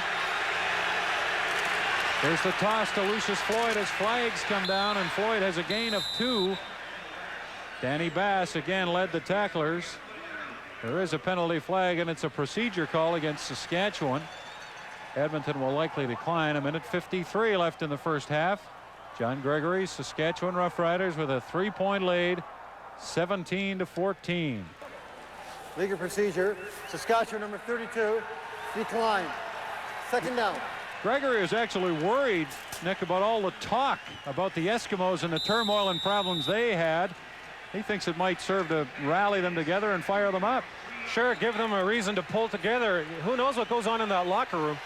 There's the toss to Lucius Floyd as flags come down, and Floyd has a gain of 2. Danny Bass again led the tacklers. There is a penalty flag, and it's a procedure call against Saskatchewan. Edmonton will likely decline. 1:53 left in the first half. John Gregory, Saskatchewan Roughriders with a 3-point lead, 17-14. Legal procedure. Saskatchewan number 32 decline. Second down. Gregory is actually worried, Nick, about all the talk about the Eskimos and the turmoil and problems they had. He thinks it might serve to rally them together and fire them up. Sure, give them a reason to pull together. Who knows what goes on in that locker room.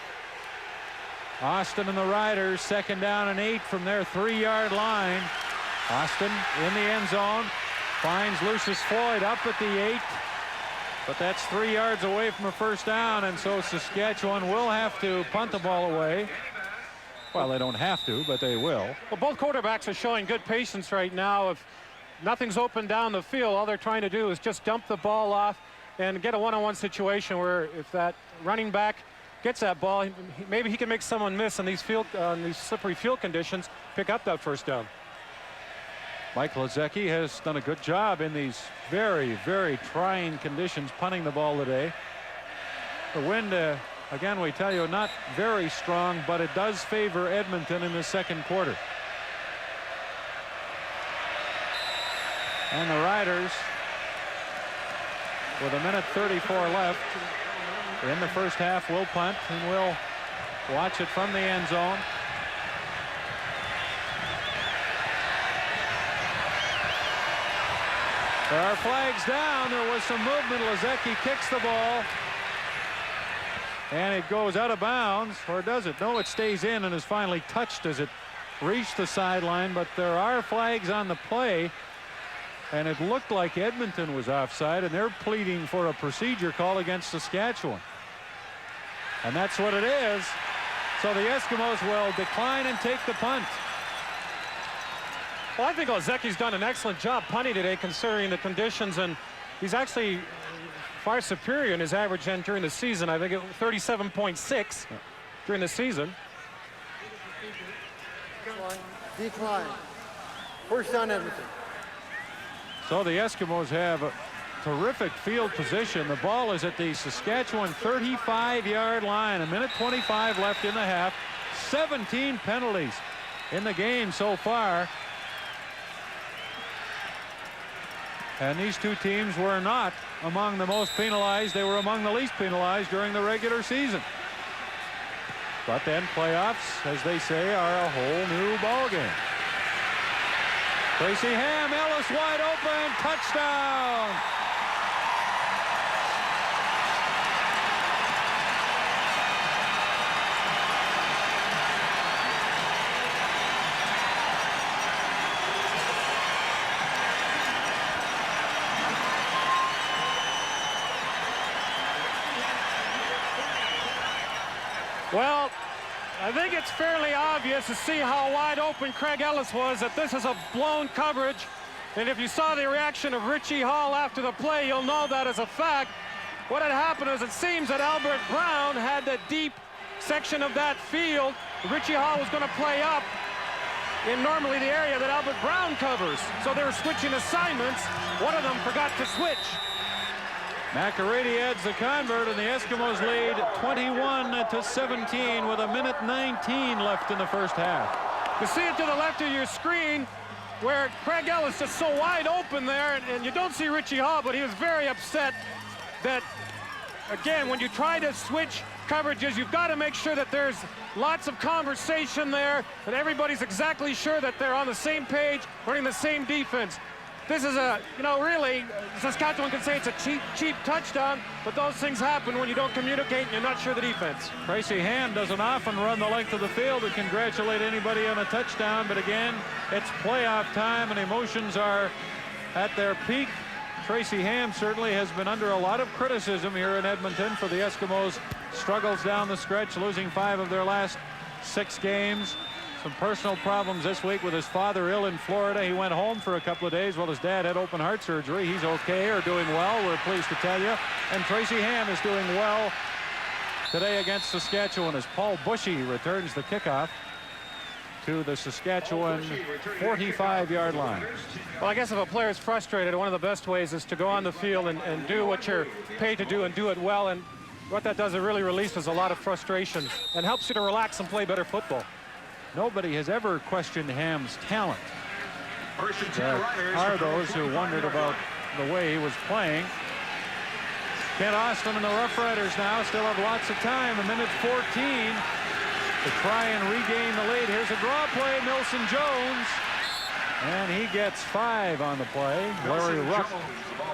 Austin and the Riders, second down and 8 from their 3-yard line. Austin in the end zone, finds Lucius Floyd up at the 8. But that's 3 yards away from a first down, and so Saskatchewan will have to punt the ball away. Well, they don't have to, but they will. Well, both quarterbacks are showing good patience right now. If nothing's open down the field, all they're trying to do is just dump the ball off and get a one-on-one situation where if that running back gets that ball, maybe he can make someone miss in these slippery field conditions, pick up that first down. Mike Lozecki has done a good job in these very, very trying conditions punting the ball today. The wind, again, we tell you, not very strong, but it does favor Edmonton in the second quarter. And the Riders, with 1:34 left in the first half, will punt and will watch it from the end zone. There are flags down. There was some movement. Lezecki kicks the ball. And it goes out of bounds. Or does it? No, it stays in and is finally touched as it reached the sideline. But there are flags on the play. And it looked like Edmonton was offside. And they're pleading for a procedure call against Saskatchewan. And that's what it is. So the Eskimos will decline and take the punt. Well, I think Lezecki's done an excellent job punting today considering the conditions, and he's actually far superior in his average end during the season. I think it was 37.6 during the season. Decline. First down, Edmonton. So the Eskimos have a terrific field position. The ball is at the Saskatchewan 35-yard line. 1:25 left in the half. 17 penalties in the game so far. And these two teams were not among the most penalized. They were among the least penalized during the regular season. But then playoffs, as they say, are a whole new ball game. Tracy Ham, Ellis wide open, touchdown. Well, I think it's fairly obvious to see how wide open Craig Ellis was that this is a blown coverage. And if you saw the reaction of Richie Hall after the play, you'll know that as a fact. What had happened is it seems that Albert Brown had the deep section of that field. Richie Hall was going to play up in normally the area that Albert Brown covers. So they were switching assignments. One of them forgot to switch. McArady adds the convert, and the Eskimos lead 21-17 with 1:19 left in the first half. You see it to the left of your screen where Craig Ellis is so wide open there, and you don't see Richie Hall, but he was very upset that, again, when you try to switch coverages, you've got to make sure that there's lots of conversation there, and everybody's exactly sure that they're on the same page, running the same defense. This is a, really, Saskatchewan can say it's a cheap touchdown, but those things happen when you don't communicate and you're not sure the defense. Tracy Ham doesn't often run the length of the field to congratulate anybody on a touchdown, but again, it's playoff time and emotions are at their peak. Tracy Ham certainly has been under a lot of criticism here in Edmonton for the Eskimos' struggles down the stretch, losing 5 of their last 6 games. Some personal problems this week with his father ill in Florida. He went home for a couple of days while his dad had open heart surgery. He's okay or doing well, we're pleased to tell you. And Tracy Ham is doing well today against Saskatchewan as Paul Bushy returns the kickoff to the Saskatchewan 45-yard line. Well, I guess if a player is frustrated, one of the best ways is to go on the field and do what you're paid to do and do it well. And what that does, it really releases a lot of frustration and helps you to relax and play better football. Nobody has ever questioned Ham's talent. There are those who wondered about the way he was playing. Kent Austin and the Roughriders now still have lots of time. 1:14 to try and regain the lead. Here's a draw play, Milson Jones. And he gets 5 on the play. Larry Ruck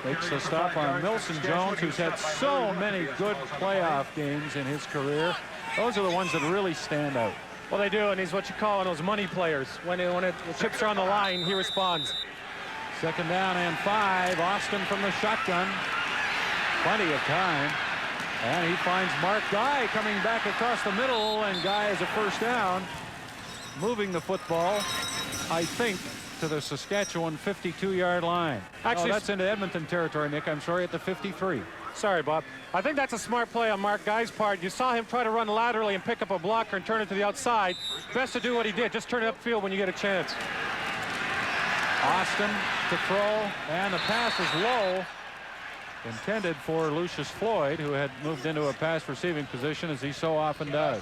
makes a stop on Milson Jones, who's had so many good playoff games in his career. Those are the ones that really stand out. Well, they do, and he's what you call one of those money players. When the chips are on the line, he responds. 2nd down and 5. Austin from the shotgun. Plenty of time. And he finds Mark Guy coming back across the middle, and Guy is a first down. Moving the football, I think, to the Saskatchewan 52-yard line. Actually, that's into Edmonton territory, Nick. I'm sorry, at the 53. Sorry, Bob. I think that's a smart play on Mark Guy's part. You saw him try to run laterally and pick up a blocker and turn it to the outside. Best to do what he did. Just turn it upfield when you get a chance. Austin to throw, and the pass is low. Intended for Lucius Floyd, who had moved into a pass receiving position, as he so often does.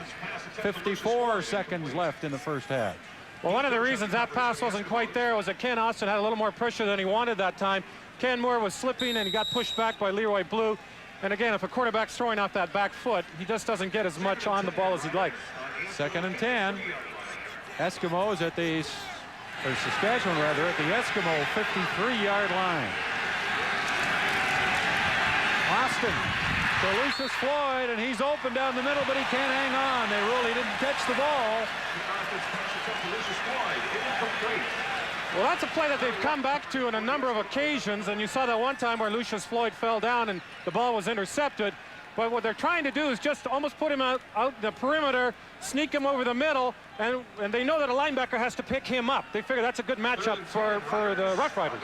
54 seconds left in the first half. Well, one of the reasons that pass wasn't quite there was that Ken Austin had a little more pressure than he wanted that time. Ken Moore was slipping, and he got pushed back by Leroy Blue. And again, if a quarterback's throwing off that back foot, he just doesn't get as much on the ball as he'd like. 2nd and 10. Eskimos at the, or Saskatchewan rather, at the Eskimo 53-yard line. Austin to Lucius Floyd, and he's open down the middle, but he can't hang on. They really didn't catch the ball. Well, that's a play that they've come back to on a number of occasions, and you saw that one time where Lucius Floyd fell down and the ball was intercepted. But what they're trying to do is just almost put him out the perimeter, sneak him over the middle, and they know that a linebacker has to pick him up. They figure that's a good matchup for the Roughriders.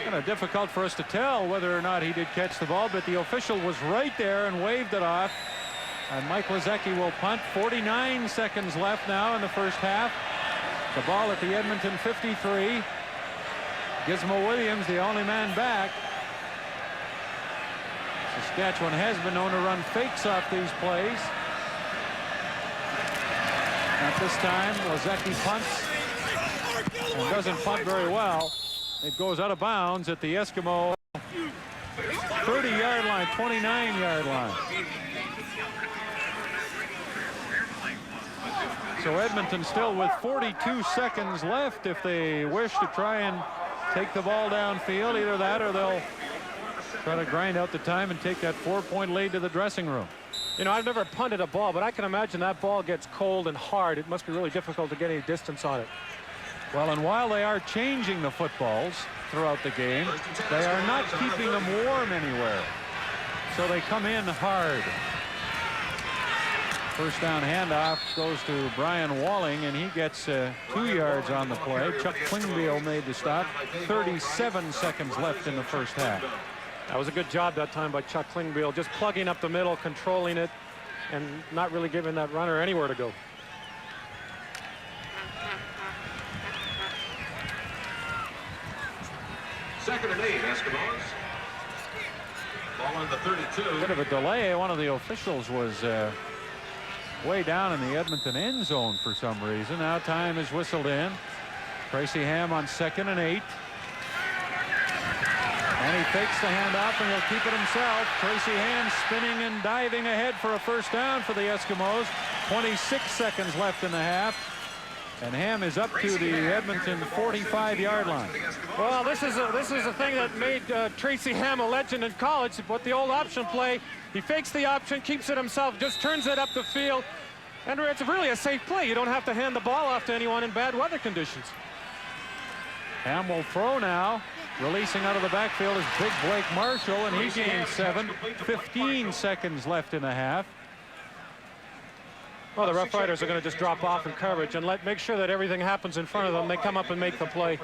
Kind of difficult for us to tell whether or not he did catch the ball, but the official was right there and waved it off. And Mike Wozecki will punt. 49 seconds left now in the first half. The ball at the Edmonton 53. Gizmo Williams, the only man back. Saskatchewan has been known to run fakes off these plays. Not this time. Wozecki punts and doesn't punt very well. It goes out of bounds at the Eskimo 30-yard line, 29-yard line. So Edmonton still with 42 seconds left if they wish to try and take the ball downfield. Either that or they'll try to grind out the time and take that 4-point lead to the dressing room. You know, I've never punted a ball, but I can imagine that ball gets cold and hard. It must be really difficult to get any distance on it. Well, and while they are changing the footballs throughout the game, they are not keeping them warm anywhere. So they come in hard. First down handoff goes to Brian Walling, and he gets 2 yards on the play. Chuck Klingbeil made the stop. 37 seconds left in the first half. That was a good job that time by Chuck Klingbeil, just plugging up the middle, controlling it, and not really giving that runner anywhere to go. Second and 8, Eskimos. Ball on the 32. Bit of a delay. One of the officials was way down in the Edmonton end zone for some reason. Now time is whistled in. Tracy Ham on 2nd and 8. And he fakes the handoff, and he'll keep it himself. Tracy Ham spinning and diving ahead for a first down for the Eskimos. 26 seconds left in the half. And Ham is up to the Edmonton 45-yard line. Well, this is a thing that made Tracy Ham a legend in college. But the old option play, he fakes the option, keeps it himself, just turns it up the field. And it's really a safe play. You don't have to hand the ball off to anyone in bad weather conditions. Ham will throw now. Releasing out of the backfield is big Blake Marshall, and he gains 7. 15 seconds left in the half. Well, the Roughriders are going to just drop off in coverage and make sure that everything happens in front of them. They come up and make the play.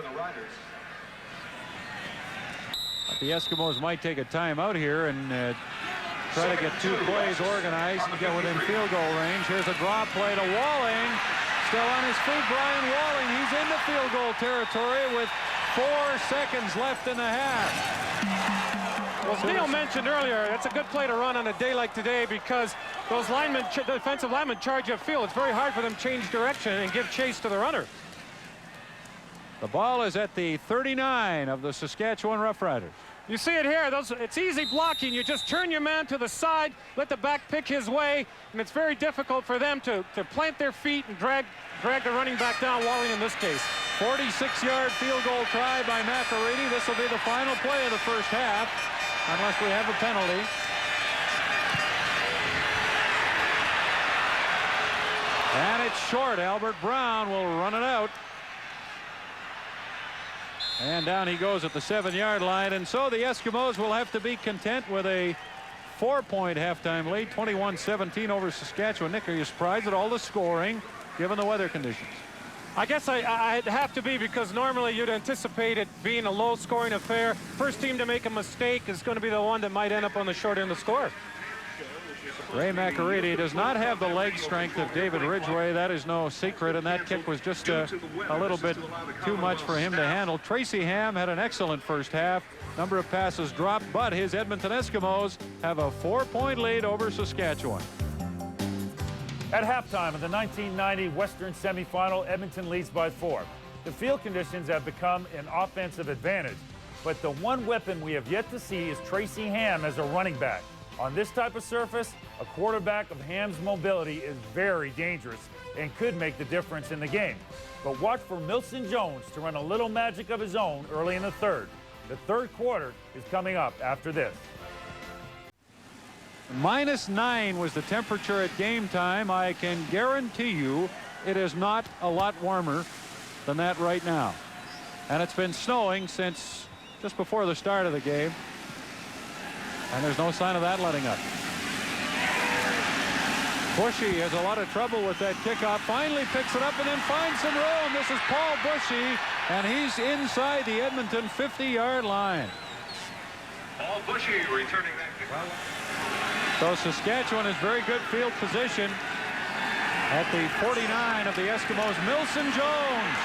But the Eskimos might take a timeout here and try to get 2 plays organized and get within field goal range. Here's a draw play to Walling. Still on his feet, Brian Walling. He's into field goal territory with 4 seconds left in the half. Well, as Neil mentioned earlier, it's a good play to run on a day like today because those linemen, defensive linemen charge upfield. It's very hard for them to change direction and give chase to the runner. The ball is at the 39 of the Saskatchewan Roughriders. You see it here. It's easy blocking. You just turn your man to the side, let the back pick his way, and it's very difficult for them to plant their feet and drag the running back down, Walling in this case. 46-yard field goal try by McAready. This will be the final play of the first half, unless we have a penalty. And it's short. Albert Brown will run it out. And down he goes at the 7-yard line. And so the Eskimos will have to be content with a 4-point halftime lead, 21-17 over Saskatchewan. Nick, are you surprised at all the scoring, given the weather conditions? I guess I'd have to be, because normally you'd anticipate it being a low-scoring affair. First team to make a mistake is going to be the one that might end up on the short end of the score. Ray McAready does not have the leg strength of David Ridgway. That is no secret, and that kick was just a little bit too much for him to handle. Tracy Ham had an excellent first half. Number of passes dropped, but his Edmonton Eskimos have a 4-point lead over Saskatchewan. At halftime of the 1990 Western semifinal, Edmonton leads by 4. The field conditions have become an offensive advantage, but the one weapon we have yet to see is Tracy Ham as a running back. On this type of surface, a quarterback of Ham's mobility is very dangerous and could make the difference in the game. But watch for Milson Jones to run a little magic of his own early in the third. The third quarter is coming up after this. -9 was the temperature at game time. I can guarantee you it is not a lot warmer than that right now. And it's been snowing since just before the start of the game. And there's no sign of that letting up. Bushy has a lot of trouble with that kickoff. Finally picks it up and then finds some room. This is Paul Bushy, and he's inside the Edmonton 50-yard line. Paul Bushy returning that kickoff. So Saskatchewan has very good field position at the 49 of the Eskimos. Milson Jones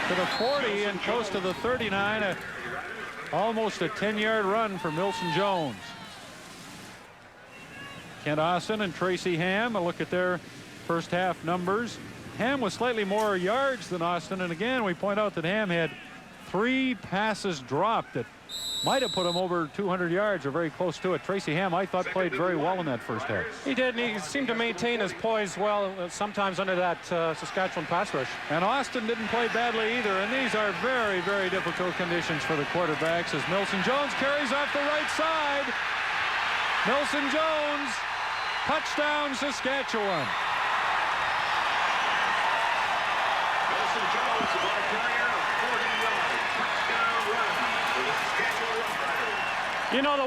to the 40 and close to the 39. Almost a 10-yard run for Milson Jones. Kent Austin and Tracy Ham, a look at their first half numbers. Ham was slightly more yards than Austin, and again we point out that Ham had 3 passes dropped that might have put him over 200 yards or very close to it. Tracy Ham, I thought, played very well in that first half. He did, and he seemed to maintain his poise well, sometimes under that Saskatchewan pass rush. And Austin didn't play badly either, and these are very, very difficult conditions for the quarterbacks as Milson Jones carries off the right side. Milson Jones, touchdown Saskatchewan. Milson Jones, the ball carrier, 40-yard touchdown run for the Saskatchewan Roughriders. You know, the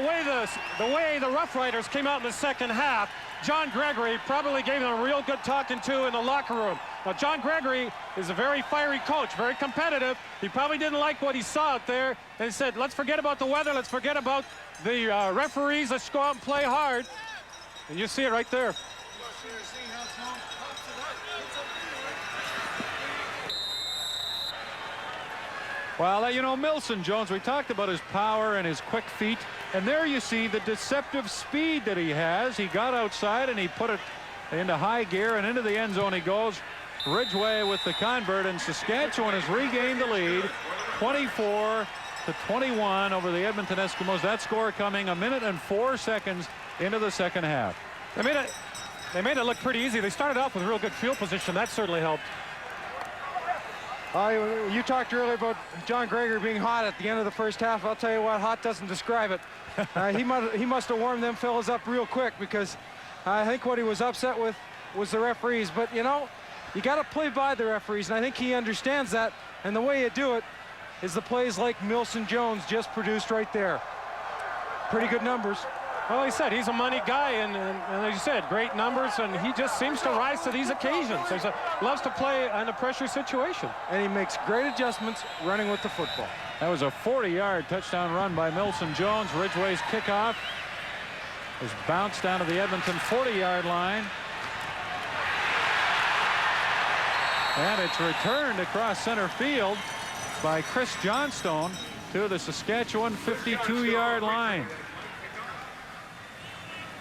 way the Roughriders came out in the second half, John Gregory probably gave them a real good talking to in the locker room. Now, John Gregory is a very fiery coach, very competitive. He probably didn't like what he saw out there, and he said, let's forget about the weather, let's forget about the referees, let's go out and play hard. And you see it right there. Well, you know, Milson Jones, we talked about his power and his quick feet, and there you see the deceptive speed that he has. He got outside and he put it into high gear, and into the end zone he goes. Ridgway with the convert, and Saskatchewan has regained the lead 24-21 over the Edmonton Eskimos. That score coming 1 minute and 4 seconds into the second half. They made it look pretty easy. They started off with real good field position. That certainly helped. You talked earlier about John Gregory being hot at the end of the first half. I'll tell you what, hot doesn't describe it. He must have warmed them fellas up real quick, because I think what he was upset with was the referees. But, you know, you got to play by the referees, and I think he understands that. And the way you do it is the plays like Milson Jones just produced right there. Pretty good numbers. Well, he said he's a money guy, and as you said, great numbers, and he just seems to rise to these occasions. Loves to play in a pressure situation. And he makes great adjustments running with the football. That was a 40-yard touchdown run by Milson Jones. Ridgway's kickoff is bounced down to the Edmonton 40-yard line. And it's returned across center field by Chris Johnstone to the Saskatchewan 52-yard line.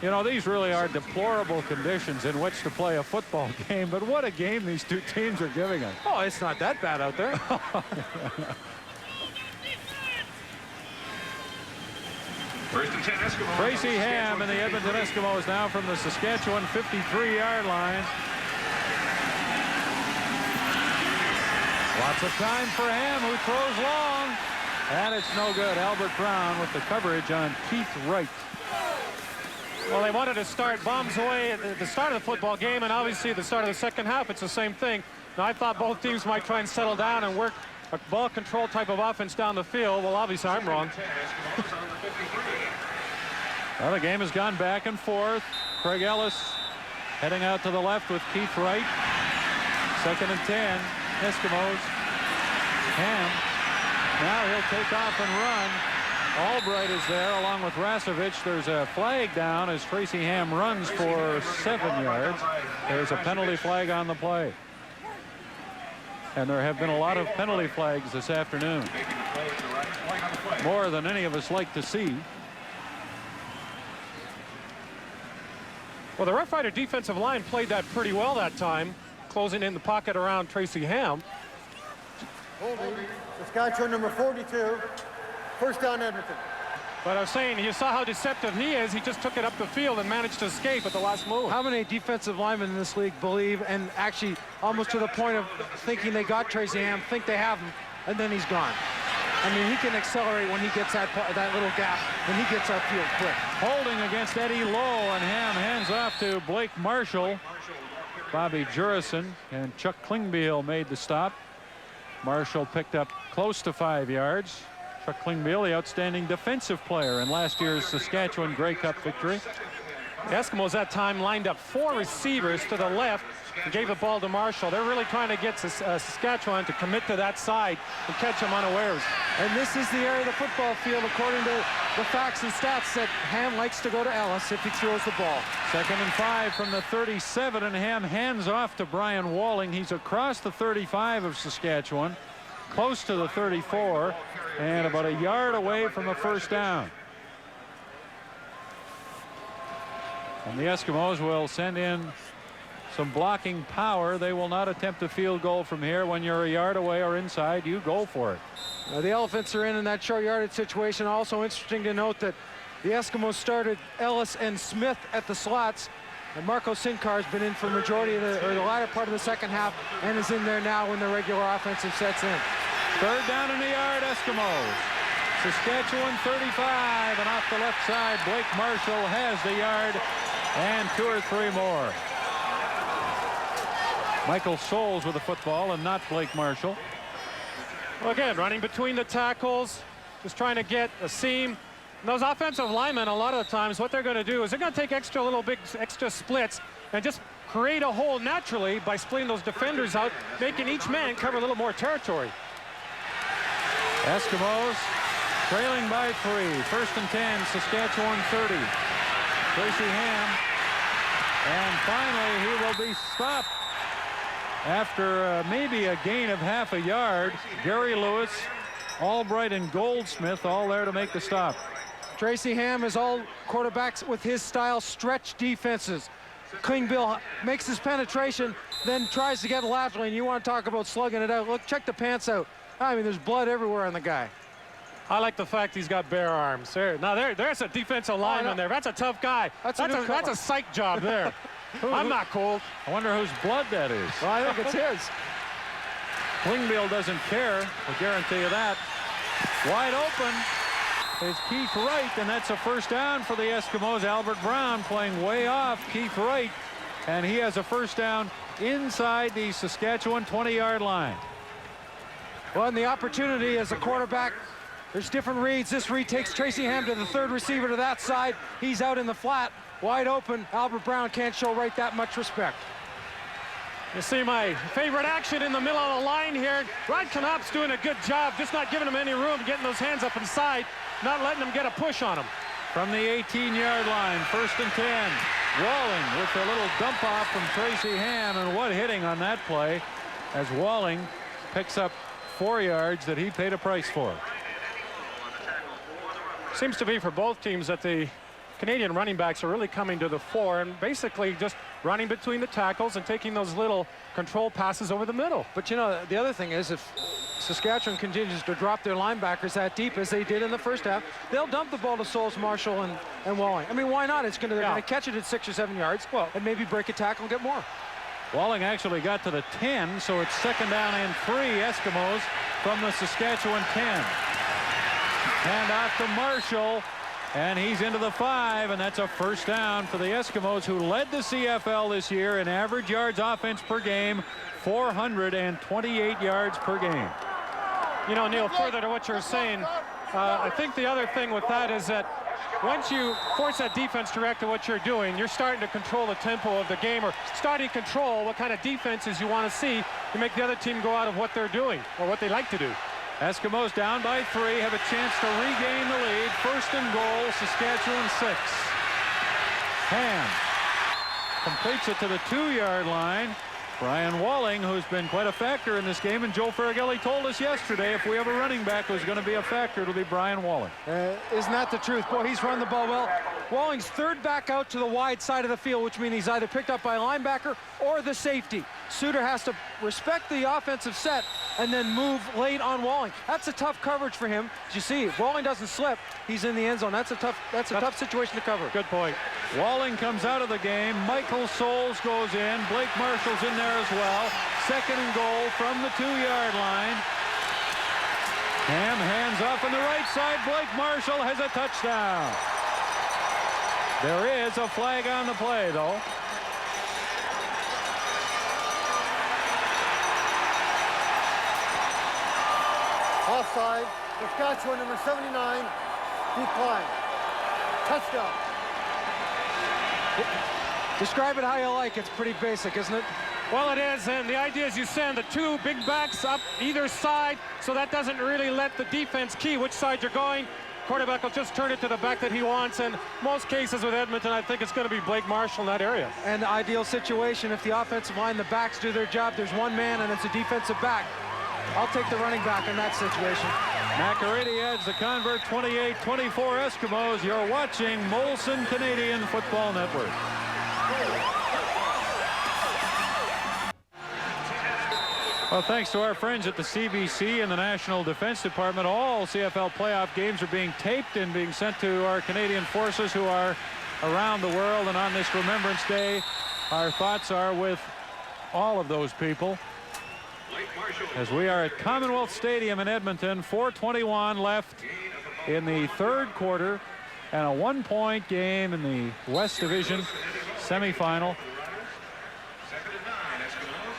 You know, these really are deplorable conditions in which to play a football game, but what a game these two teams are giving us. Oh, it's not that bad out there. First and 10 Eskimos. Tracy Ham and the Edmonton Eskimos now from the Saskatchewan 53-yard line. Lots of time for Ham, who throws long. And it's no good. Albert Brown with the coverage on Keith Wright. Well, they wanted to start bombs away at the start of the football game, and obviously at the start of the second half, it's the same thing. Now, I thought both teams might try and settle down and work a ball control type of offense down the field. Well, obviously, I'm wrong. Well, the game has gone back and forth. Craig Ellis heading out to the left with Keith Wright. 2nd and 10, Eskimos. Ham. Now he'll take off and run. Albright is there along with Rasevich. There's a flag down as Tracy Ham runs for 7 yards. There's a penalty flag on the play. And there have been a lot of penalty flags this afternoon. More than any of us like to see. Well, the Rough Rider defensive line played that pretty well that time, closing in the pocket around Tracy Ham. Holding, Saskatchewan number 42. First down, Edmonton. But I was saying, you saw how deceptive he is. He just took it up the field and managed to escape at the last move. How many defensive linemen in this league believe, and actually almost to the point of thinking they got Tracy Ham, think they have him, and then he's gone? I mean, he can accelerate when he gets that little gap, when he gets upfield quick. Holding against Eddie Lowe, and Ham hands off to Blake Marshall. Bobby Jurison and Chuck Klingbeil made the stop. Marshall picked up close to 5 yards. Chuck Klingbeil, the outstanding defensive player in last year's Saskatchewan Grey Cup victory. The Eskimos that time lined up 4 receivers to the left and gave the ball to Marshall. They're really trying to get Saskatchewan to commit to that side and catch him unawares. And this is the area of the football field, according to the facts and stats, that Ham likes to go to Ellis if he throws the ball. 2nd and 5 from the 37, and Ham hands off to Brian Walling. He's across the 35 of Saskatchewan, close to the 34, and about a yard away from a first down. And the Eskimos will send in some blocking power. They will not attempt a field goal from here. When you're a yard away or inside, you go for it. The Elephants are in that short yardage situation. Also interesting to note that the Eskimos started Ellis and Smith at the slots, and Marco Sincar has been in for the majority of the latter part of the second half and is in there now when the regular offensive sets in. 3rd down in the yard, Eskimos. Saskatchewan 35, and off the left side, Blake Marshall has the yard and 2 or 3 more. Michael Scholes with the football and not Blake Marshall. Well, again, running between the tackles, just trying to get a seam. And those offensive linemen, a lot of the times, what they're going to do is they're going to take extra splits and just create a hole naturally by splitting those defenders out, making each man cover a little more territory. Eskimos trailing by 3. 1st and 10, Saskatchewan 30. Tracy Ham, and finally he will be stopped after maybe a gain of half a yard. Gary Lewis, Albright, and Goldsmith all there to make the stop. Tracy Ham is all quarterbacks with his style stretch defenses. Klingbeil makes his penetration, then tries to get laterally, and you want to talk about slugging it out. Look, check the pants out. I mean, there's blood everywhere on the guy. I like the fact he's got bare arms. There's a defensive lineman there. That's a tough guy. That's a psych job there. I'm not cold. I wonder whose blood that is. Well, I think it's his. Klingbeil doesn't care. I'll guarantee you that. Wide open is Keith Wright, and that's a first down for the Eskimos. Albert Brown playing way off Keith Wright, and he has a first down inside the Saskatchewan 20-yard line. Well, and the opportunity as a quarterback, there's different reads. This read takes Tracy Ham to the 3rd receiver to that side. He's out in the flat, wide open. Albert Brown can't show Wright that much respect. You see my favorite action in the middle of the line here. Rod Knopp's doing a good job, just not giving him any room, getting those hands up inside, not letting him get a push on him. From the 18-yard line, 1st and 10. Walling with a little dump off from Tracy Ham, and what hitting on that play as Walling picks up 4 yards that he paid a price for. Seems to be for both teams that the Canadian running backs are really coming to the fore and basically just running between the tackles and taking those little control passes over the middle. But you know, the other thing is, if Saskatchewan continues to drop their linebackers that deep as they did in the first half, they'll dump the ball to Scholes, Marshall, and Walling. I mean, why not? They're going to catch it at 6 or 7 yards, and maybe break a tackle and get more. Walling actually got to the 10, so it's 2nd down and 3 Eskimos from the Saskatchewan 10. Hand off to Marshall, and he's into the 5, and that's a first down for the Eskimos, who led the CFL this year in average yards offense per game, 428 yards per game. You know, Neil, further to what you're saying, I think the other thing with that is that once you force that defense to react to what you're doing, you're starting to control the tempo of the game, or starting to control what kind of defenses you want to see to make the other team go out of what they're doing or what they like to do. Eskimos down by 3, have a chance to regain the lead. 1st and goal, Saskatchewan 6. Ham completes it to the 2-yard line. Brian Walling, who's been quite a factor in this game, and Joe Farragelli told us yesterday if we have a running back who's going to be a factor, it'll be Brian Walling. Isn't that the truth? Boy, he's run the ball well. Walling's 3rd back out to the wide side of the field, which means he's either picked up by a linebacker or the safety. Suter has to respect the offensive set and then move late on Walling. That's a tough coverage for him. As you see, if Walling doesn't slip, he's in the end zone. That's a tough situation to cover. Good point. Walling comes out of the game. Michael Souls goes in. Blake Marshall's in there as well. 2nd and goal from the 2-yard line. Ham hands off on the right side. Blake Marshall has a touchdown. There is a flag on the play, though. Offside, Saskatchewan, number 79, decline. Touchdown. Describe it how you like. It's pretty basic, isn't it? Well, it is, and the idea is you send the 2 big backs up either side, so that doesn't really let the defense key which side you're going. Quarterback will just turn it to the back that he wants, and most cases with Edmonton, I think it's going to be Blake Marshall in that area. And the ideal situation, if the offensive line, the backs do their job, there's one man and it's a defensive back. I'll take the running back in that situation. McArady adds the convert. 28-24 Eskimos. You're watching Molson Canadian Football Network. Well, thanks to our friends at the CBC and the National Defense Department, all CFL playoff games are being taped and being sent to our Canadian forces who are around the world. And on this Remembrance Day, our thoughts are with all of those people. As we are at Commonwealth Stadium in Edmonton, 4:21 left in the 3rd quarter, and a 1-point game in the West Division semifinal.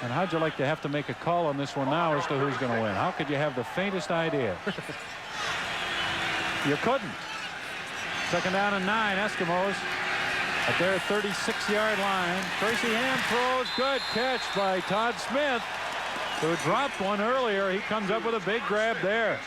And how'd you like to have to make a call on this one now as to who's going to win? How could you have the faintest idea? You couldn't. 2nd down and 9, Eskimos at their 36-yard line. Tracy Ham throws. Good catch by Todd Smith, who dropped one earlier. He comes up with a big grab there.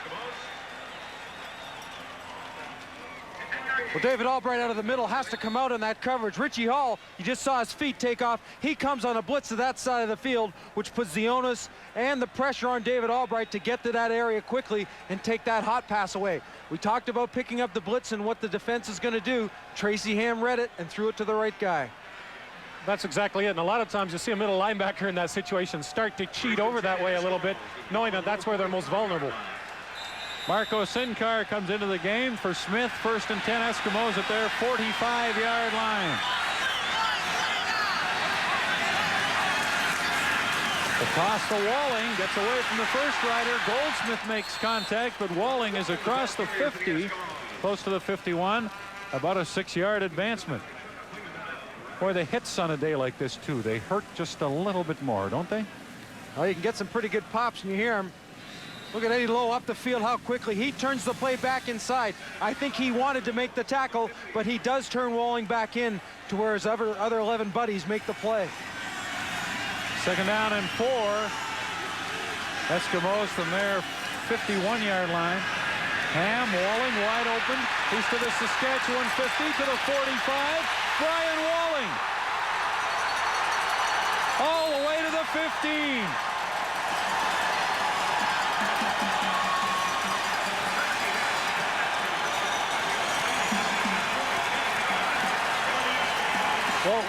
Well, David Albright out of the middle has to come out in that coverage. Richie Hall, you just saw his feet take off. He comes on a blitz to that side of the field, which puts the onus and the pressure on David Albright to get to that area quickly and take that hot pass away. We talked about picking up the blitz and what the defense is going to do. Tracy Ham read it and threw it to the right guy. That's exactly it. And a lot of times you see a middle linebacker in that situation start to cheat over that way a little bit, knowing that that's where they're most vulnerable. Marco Sinkar comes into the game for Smith. 1st and 10 Eskimos at their 45-yard line. The toss to Walling, gets away from the first rider. Goldsmith makes contact, but Walling is across the 50, close to the 51, about a 6-yard advancement. Boy, the hits on a day like this, too, they hurt just a little bit more, don't they? Well, you can get some pretty good pops when you hear them. Look at Eddie Lowe up the field, how quickly he turns the play back inside. I think he wanted to make the tackle, but he does turn Walling back in to where his other 11 buddies make the play. 2nd down and 4. Eskimos from their 51-yard line. Ham, Walling wide open. He's to the Saskatchewan 50, to the 45. Brian Walling. All the way to the 15. Well,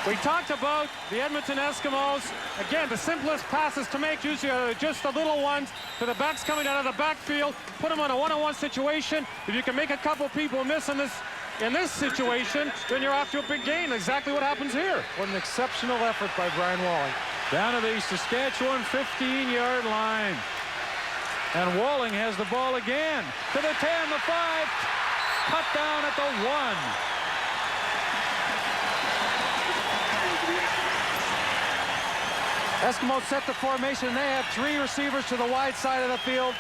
we talked about the Edmonton Eskimos. Again, the simplest passes to make, usually just the little ones to the backs coming out of the backfield. Put them on a one-on-one situation. If you can make a couple people miss in this situation, then you're off to a big gain. Exactly what happens here. What an exceptional effort by Brian Walling. Down to the Saskatchewan 15-yard line. And Walling has the ball again. To the 10, the 5. Cut down at the 1. Eskimos set the formation, and they have 3 receivers to the wide side of the field.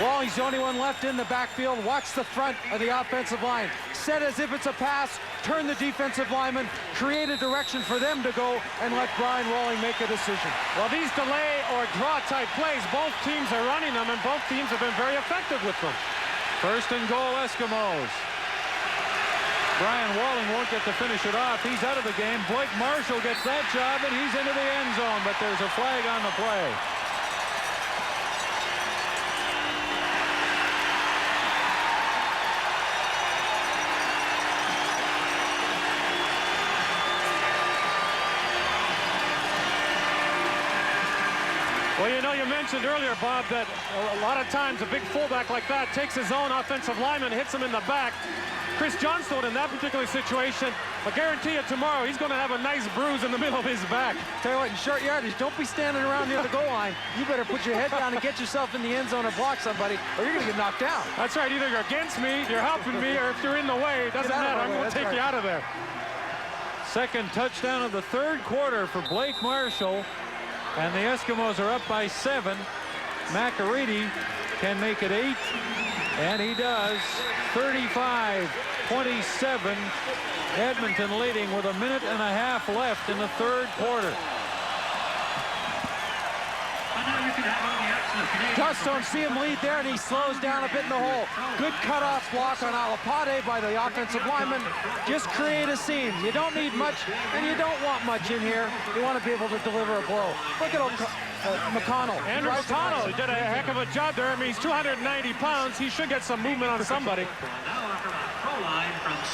Walling's the only one left in the backfield. Watch the front of the offensive line. Set as if it's a pass, turn the defensive lineman, create a direction for them to go, and let Brian Walling make a decision. Well, these delay or draw type plays, both teams are running them, and both teams have been very effective with them. 1st and goal, Eskimos. Brian Walling won't get to finish it off. He's out of the game. Blake Marshall gets that job, and he's into the end zone, but there's a flag on the play. Well, you know, you mentioned earlier, Bob, that a lot of times a big fullback like that takes his own offensive lineman, hits him in the back. Chris Johnstone in that particular situation, I guarantee you tomorrow he's going to have a nice bruise in the middle of his back. Tell you what, in short yardage, don't be standing around near the goal line. You better put your head down and get yourself in the end zone or block somebody, or you're going to get knocked down. That's right. Either you're against me, you're helping me, or if you're in the way, it doesn't matter. I'm going to take you out of there. Second touchdown of the third quarter for Blake Marshall, and the Eskimos are up by 7. McAreedy can make it 8, and he does. 35-27. Edmonton leading with 1.5 minutes left in the third quarter. Johnstone, see him lead there, and he slows down a bit in the hole. Good cutoff block on Alapade by the offensive lineman. Just create a seam. You don't need much, and you don't want much in here. You want to be able to deliver a blow. Look at McConnell. Andrew McConnell did a heck of a job there. I mean, he's 290 pounds. He should get some movement on somebody.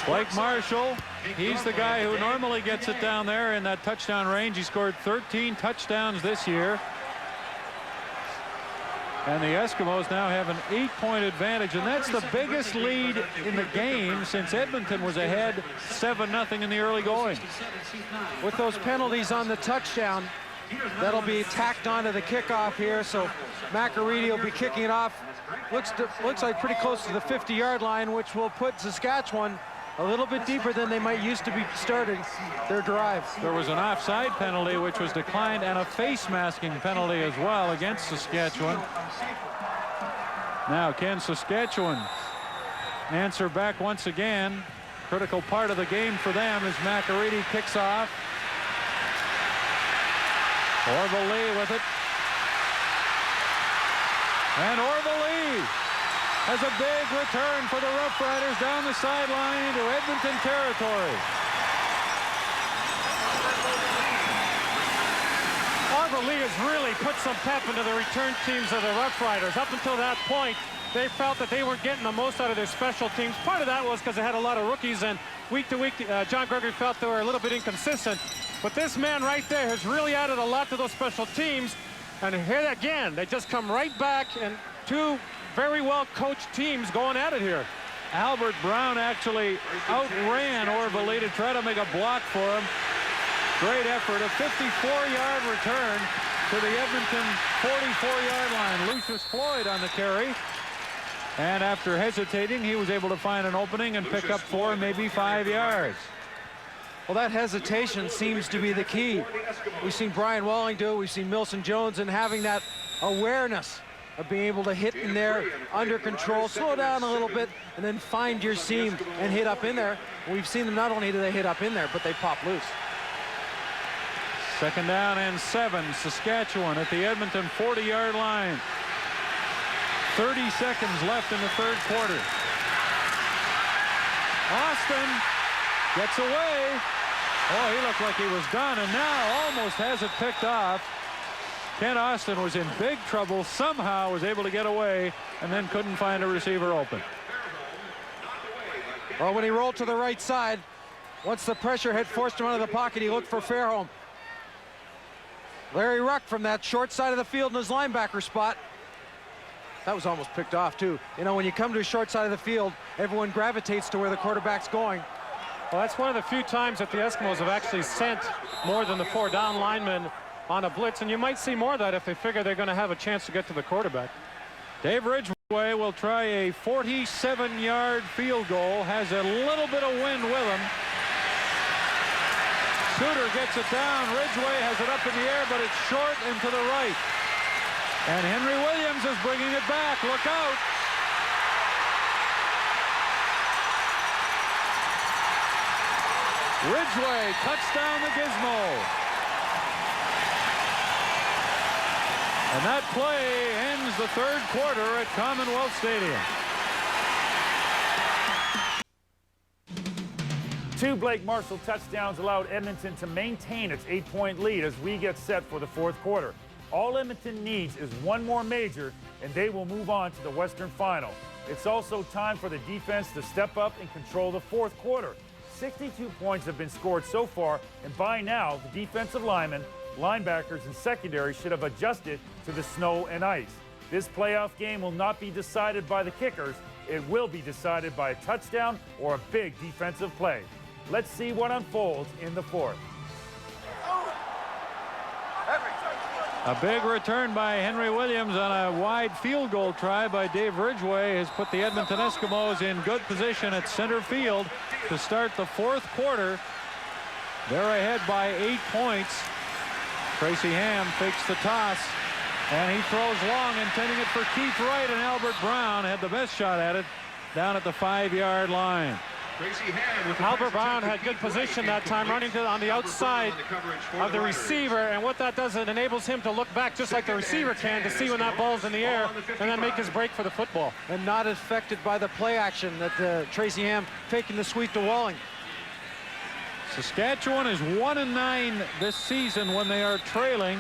Blake Marshall, he's the guy who normally gets it down there in that touchdown range. He scored 13 touchdowns this year. And the Eskimos now have an 8-point advantage, and that's the biggest lead in the game since Edmonton was ahead 7-0 in the early going. With those penalties on the touchdown, that'll be tacked onto the kickoff here, so McAreedy will be kicking it off. Looks like pretty close to the 50-yard line, which will put Saskatchewan a little bit deeper than they might used to be starting their drive. There was an offside penalty which was declined, and a face masking penalty as well against Saskatchewan. Now can Saskatchewan answer back once again? Critical part of the game for them as McAreedy kicks off. Orville Lee with it. And Orville Lee has a big return for the Roughriders down the sideline into Edmonton territory. Orville Lee has really put some pep into the return teams of the Roughriders. Up until that point, they felt that they weren't getting the most out of their special teams. Part of that was because they had a lot of rookies, and week to week, John Gregory felt they were a little bit inconsistent. But this man right there has really added a lot to those special teams. And here again, they just come right back, and two very well-coached teams going at it here. Albert Brown actually outran Orville Lee to try to make a block for him. Great effort. A 54-yard return to the Edmonton 44-yard line. Lucius Floyd on the carry. And after hesitating, he was able to find an opening and pick up 4, maybe 5 yards. Well, that hesitation seems to be the key. We've seen Brian Walling do it. We've seen Milson Jones, and having that awareness of being able to hit in there under control, slow down a little bit, and then find your seam and hit up in there. We've seen them, not only do they hit up in there, but they pop loose. 2nd down and 7. Saskatchewan at the Edmonton 40-yard line. 30 seconds left in the third quarter. Austin gets away. Oh, he looked like he was done, and now almost has it picked off. Kent Austin was in big trouble, somehow was able to get away, and then couldn't find a receiver open. Well, when he rolled to the right side, once the pressure had forced him out of the pocket, he looked for Fairholm. Larry Ruck from that short side of the field in his linebacker spot. That was almost picked off, too. You know, when you come to a short side of the field, everyone gravitates to where the quarterback's going. Well, that's one of the few times that the Eskimos have actually sent more than the 4 down linemen on a blitz, and you might see more of that if they figure they're going to have a chance to get to the quarterback. Dave Ridgway will try a 47-yard field goal, has a little bit of wind with him. Suter gets it down. Ridgway has it up in the air, but it's short and to the right. And Henry Williams is bringing it back. Look out. Ridgway cuts down the gizmo. And that play ends the third quarter at Commonwealth Stadium. 2 Blake Marshall touchdowns allowed Edmonton to maintain its 8-point lead as we get set for the fourth quarter. All Edmonton needs is one more major, and they will move on to the Western Final. It's also time for the defense to step up and control the fourth quarter. 62 points have been scored so far, and by now, the defensive linemen linebackers and secondary should have adjusted to the snow and ice. This playoff game will not be decided by the kickers. It will be decided by a touchdown or a big defensive play. Let's see what unfolds in the fourth. A big return by Henry Williams on a wide field goal try by Dave Ridgway has put the Edmonton Eskimos in good position at center field to start the fourth quarter. They're ahead by 8 points. Tracy Ham fakes the toss, and he throws long, intending it for Keith Wright, and Albert Brown had the best shot at it down at the 5-yard line. Albert Brown had good position that time, running on the outside of the receiver, and what that does, it enables him to look back just like the receiver can to see when that ball's in the air and then make his break for the football. And not affected by the play action that Tracy Ham taking the sweep to Walling. Saskatchewan is 1-9 this season when they are trailing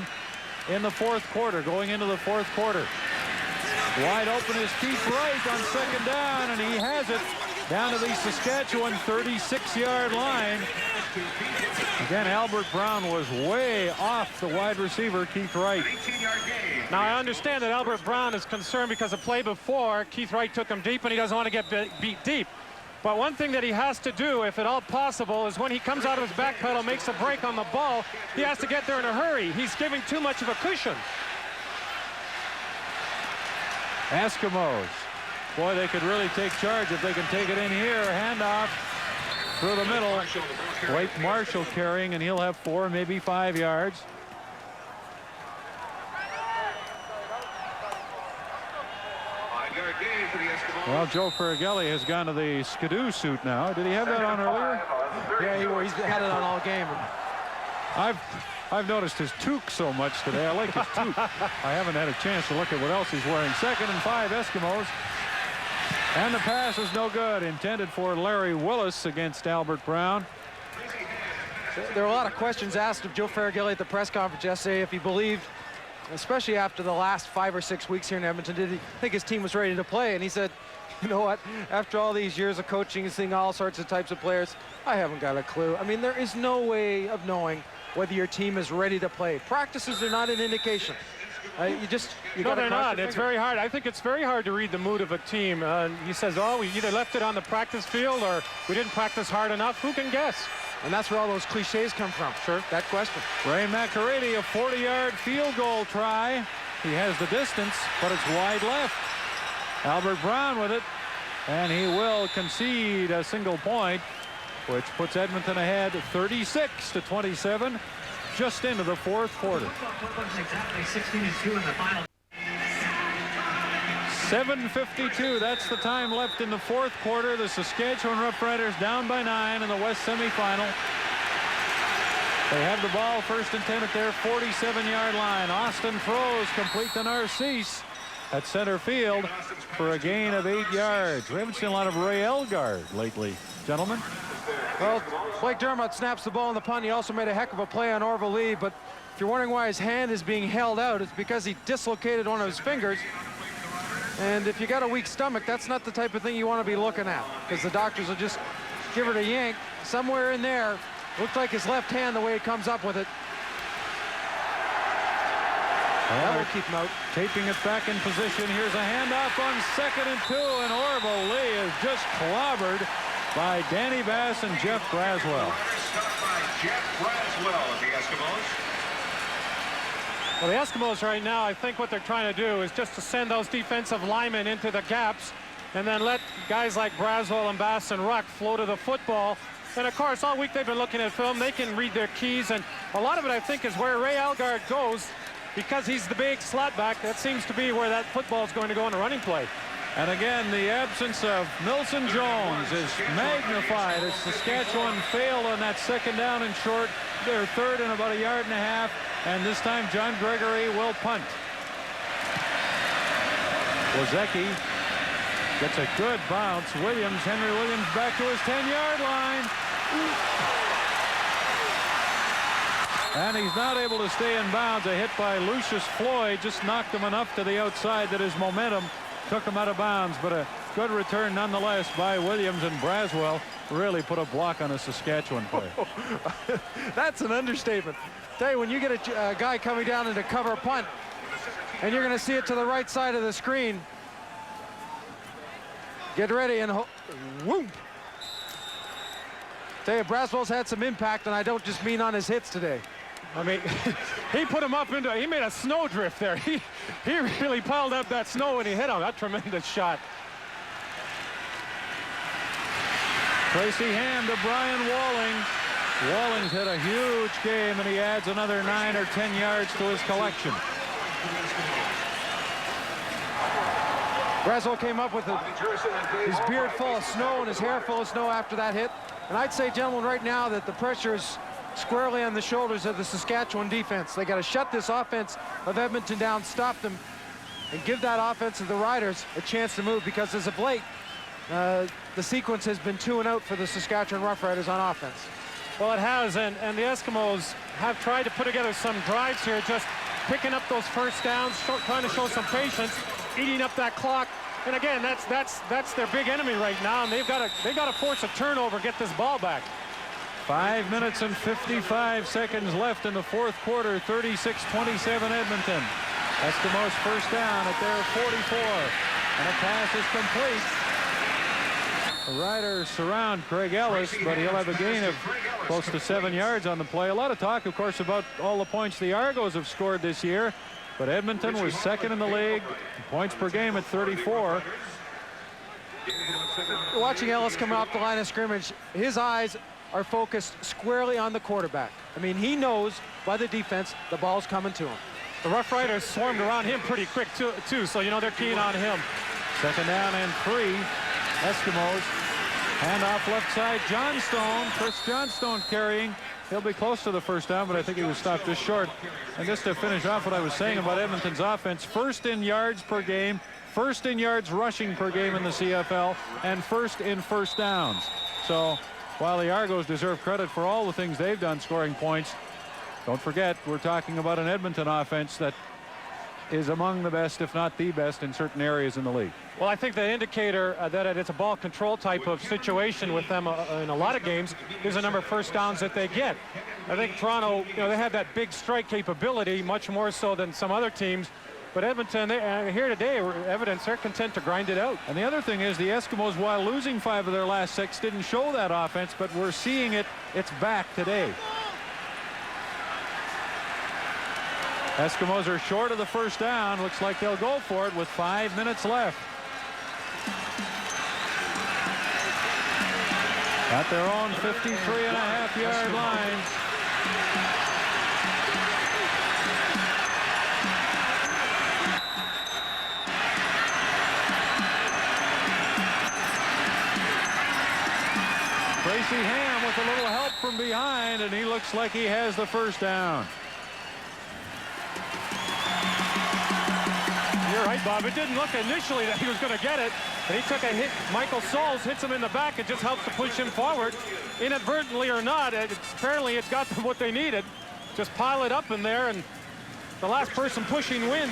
in the fourth quarter, going into the fourth quarter. Wide open is Keith Wright on second down, and he has it down to the Saskatchewan 36-yard line. Again, Albert Brown was way off the wide receiver, Keith Wright. Now, I understand that Albert Brown is concerned because the play before, Keith Wright took him deep, and he doesn't want to get beat deep. But one thing that he has to do, if at all possible, is when he comes out of his back pedal, makes a break on the ball, he has to get there in a hurry. He's giving too much of a cushion. Eskimos. Boy, they could really take charge if they can take it in here. Handoff through the middle. Blake Marshall carrying, and he'll have 4, maybe 5 yards. Well, Joe Ferragelli has gone to the Skidoo suit now. Did he have that on earlier? Yeah, he's had it on all game. I've noticed his toque so much today. I like his toque. I haven't had a chance to look at what else he's wearing. 2nd and 5, Eskimos. And the pass is no good. Intended for Larry Willis against Albert Brown. There were a lot of questions asked of Joe Ferragelli at the press conference yesterday if he believed, especially after the last 5 or 6 weeks here in Edmonton, did he think his team was ready to play? And he said, you know what, after all these years of coaching and seeing all sorts of types of players, I haven't got a clue. I mean, there is no way of knowing whether your team is ready to play. Practices are not an indication. No, they're not. It's very hard. I think it's very hard to read the mood of a team. He says, oh, we either left it on the practice field or we didn't practice hard enough. Who can guess? And that's where all those cliches come from. Sure, that question. Ray McCready, a 40-yard field goal try. He has the distance, but it's wide left. Albert Brown with it, and he will concede a single point, which puts Edmonton ahead 36-27. Just into the fourth quarter. 7:52, that's the time left in the fourth quarter. The Saskatchewan Roughriders down by 9 in the West semifinal. They have the ball, 1st and 10 at their 47-yard line. Austin throws complete to Narcisse at center field for a gain of 8 yards. We haven't seen a lot of Ray Elgard lately, gentlemen. Well, Blake Dermott snaps the ball in the punt. He also made a heck of a play on Orville Lee, but if you're wondering why his hand is being held out, it's because he dislocated one of his fingers. And if you got a weak stomach, that's not the type of thing you want to be looking at, because the doctors will just give it a yank. Somewhere in there, looks like his left hand, the way it comes up with it. That will keep him out. Taping it back in position. Here's a handoff on 2nd and 2, and Orville Lee is just clobbered by Danny Bass and Jeff Braswell. Stopped by Jeff Braswell of the Eskimos. Well, the Eskimos right now, I think what they're trying to do is just to send those defensive linemen into the gaps and then let guys like Braswell and Bass and Ruck flow to the football. And of course, all week they've been looking at film. They can read their keys, and a lot of it, I think, is where Ray Elgard goes, because he's the big slot back. That seems to be where that football is going to go in a running play. And again, the absence of Milson Jones is magnified as Saskatchewan failed on that 2nd down and short. They're 3rd and about 1.5 yards, and this time John Gregory will punt. Wozecki gets a good bounce. Henry Williams back to his 10-yard line. And he's not able to stay in bounds. A hit by Lucius Floyd just knocked him enough to the outside that his momentum took him out of bounds, but a good return nonetheless by Williams, and Braswell really put a block on a Saskatchewan play. That's an understatement. Tell you, when you get a guy coming down into cover punt, and you're going to see it to the right side of the screen, get ready and whoop. Tell you, Braswell's had some impact, and I don't just mean on his hits today. I mean, he put him up into, he made a snowdrift there. He really piled up that snow when he hit him. That tremendous shot. Tracy Ham to Brian Walling. Walling's had a huge game, and he adds another 9 or 10 yards to his collection. Braswell came up with his beard full of snow and his hair full of snow after that hit. And I'd say, gentlemen, right now that the pressure is squarely on the shoulders of the Saskatchewan defense. They got to shut this offense of Edmonton down, stop them, and give that offense of the Riders a chance to move, because as of late, the sequence has been 2 and out for the Saskatchewan Roughriders on offense. Well, it has, and the Eskimos have tried to put together some drives here, just picking up those first downs, trying to show some patience, eating up that clock. And again, that's their big enemy right now, and they've got to force a turnover, get this ball back. 5 minutes and 55 seconds left in the fourth quarter. 36-27 Edmonton. Eskimos first down at their 44, and a pass is complete. The Riders surround Craig Ellis, but he'll have a gain of close to 7 yards on the play. A lot of talk, of course, about all the points the Argos have scored this year, but Edmonton was second in the league, points per game at 34. Watching Ellis come off the line of scrimmage, his eyes are focused squarely on the quarterback. I mean, he knows by the defense the ball's coming to him. The Roughriders swarmed around him pretty quick too, so you know they're keen on him. Second down and 3. Eskimos. Handoff left side. Johnstone. Chris Johnstone carrying. He'll be close to the first down, but I think he was stopped just short. And just to finish off what I was saying about Edmonton's offense, first in yards per game, first in yards rushing per game in the CFL, and first in first downs. So while the Argos deserve credit for all the things they've done scoring points, don't forget we're talking about an Edmonton offense that is among the best, if not the best, in certain areas in the league. Well, I think the indicator that it's a ball control type of situation with them in a lot of games is the number of first downs that they get. I think Toronto, you know, they have that big strike capability, much more so than some other teams. But Edmonton, here today, evidence they're content to grind it out. And the other thing is the Eskimos, while losing 5 of their last 6, didn't show that offense, but we're seeing it. It's back today. Eskimos are short of the first down. Looks like they'll go for it with 5 minutes left. At their own 53.5-yard line. Tracy Ham with a little help from behind, and he looks like he has the first down. You're right, Bob. It didn't look initially that he was going to get it, and he took a hit. Michael Sauls hits him in the back. It just helps to push him forward. Inadvertently or not, apparently it's got them what they needed. Just pile it up in there, and the last person pushing wins.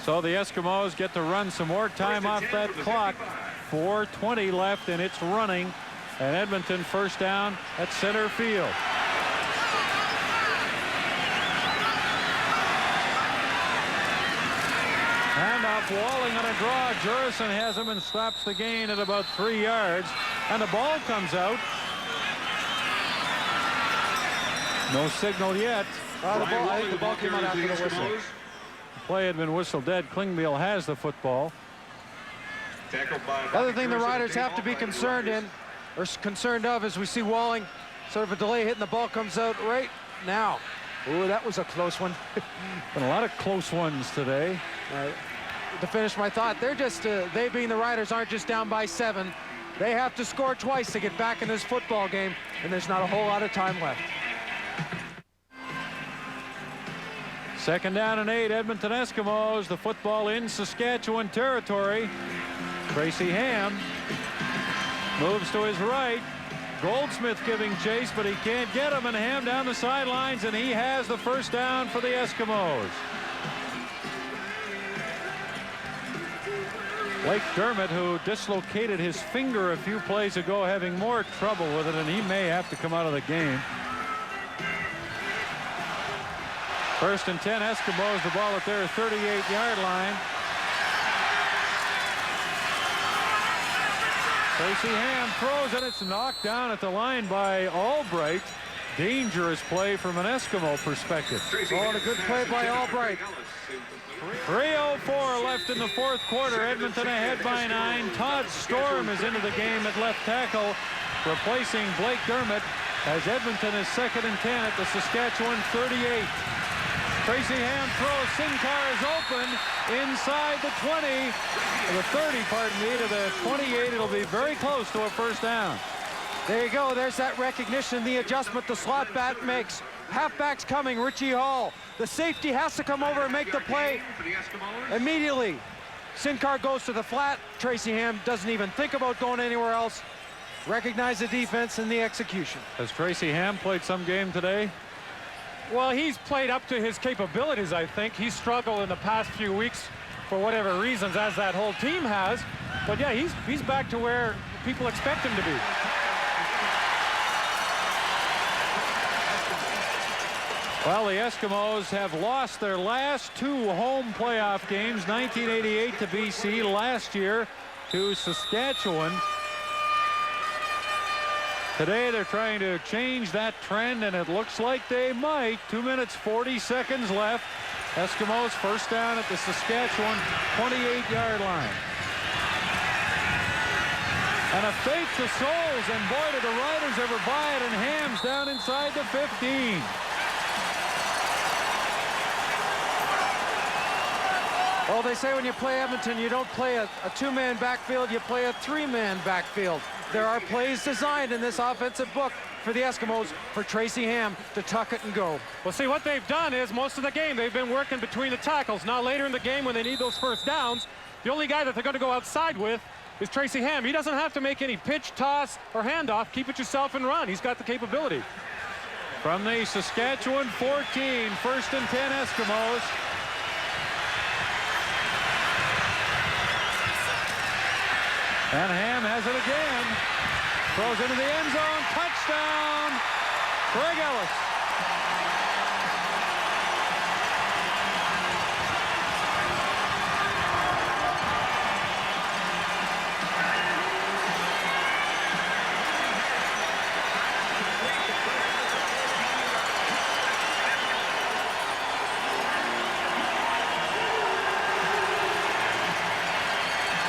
So the Eskimos get to run some more time off that clock. 4:20 left, and it's running. And Edmonton first down at center field. Handoff, Walling on a draw. Jurison has him and stops the gain at about 3 yards. And the ball comes out. No signal yet. I think the ball came out after the whistle. The play had been whistled dead. Klingbeil has the football. The other thing the Riders have to be concerned of is we see Walling, sort of a delay hitting the ball, comes out right now. Ooh, that was a close one. Been a lot of close ones today. To finish my thought, they're just, they being the Riders aren't just down by 7. They have to score twice to get back in this football game, and there's not a whole lot of time left. Second down and 8, Edmonton Eskimos. The football in Saskatchewan territory. Tracy Ham moves to his right. Goldsmith giving chase, but he can't get him, and Ham down the sidelines, and he has the first down for the Eskimos. Blake Dermott, who dislocated his finger a few plays ago, having more trouble with it, and he may have to come out of the game. 1st and 10, Eskimos, the ball at their 38-yard line. Tracy Ham throws, and it's knocked down at the line by Albright. Dangerous play from an Eskimo perspective. Oh, and a good play by Albright. 3:04 left in the 4th quarter. Edmonton ahead by 9. Todd Storm is into the game at left tackle, replacing Blake Dermott, as Edmonton is 2nd and 10 at the Saskatchewan 38. Tracy Ham throws. Sinkar is open inside the 20, the 30, pardon me, to the 28. It'll be very close to a first down. There you go. There's that recognition, the adjustment the slot bat makes. Halfback's coming, Richie Hall. The safety has to come over and make the play immediately. Sinkar goes to the flat. Tracy Ham doesn't even think about going anywhere else. Recognize the defense and the execution. Has Tracy Ham played some game today? Well, he's played up to his capabilities, I think. He's struggled in the past few weeks for whatever reasons, as that whole team has. But yeah, he's back to where people expect him to be. Well, the Eskimos have lost their last 2 home playoff games, 1988 to BC, last year to Saskatchewan. Today they're trying to change that trend, and it looks like they might. 2 minutes, 40 seconds left. Eskimos first down at the Saskatchewan 28-yard line. And a fake to Souls, and boy, did the Riders ever buy it, and Ham's down inside the 15. Well, they say when you play Edmonton, you don't play a 2-man backfield, you play a 3-man backfield. There are plays designed in this offensive book for the Eskimos for Tracy Ham to tuck it and go. Well, see, what they've done is most of the game they've been working between the tackles. Now, later in the game when they need those first downs, the only guy that they're going to go outside with is Tracy Ham. He doesn't have to make any pitch, toss, or handoff. Keep it yourself and run. He's got the capability. From the Saskatchewan 14, 1st and 10 Eskimos. And Ham has it again. Throws into the end zone. Touchdown, Craig Ellis.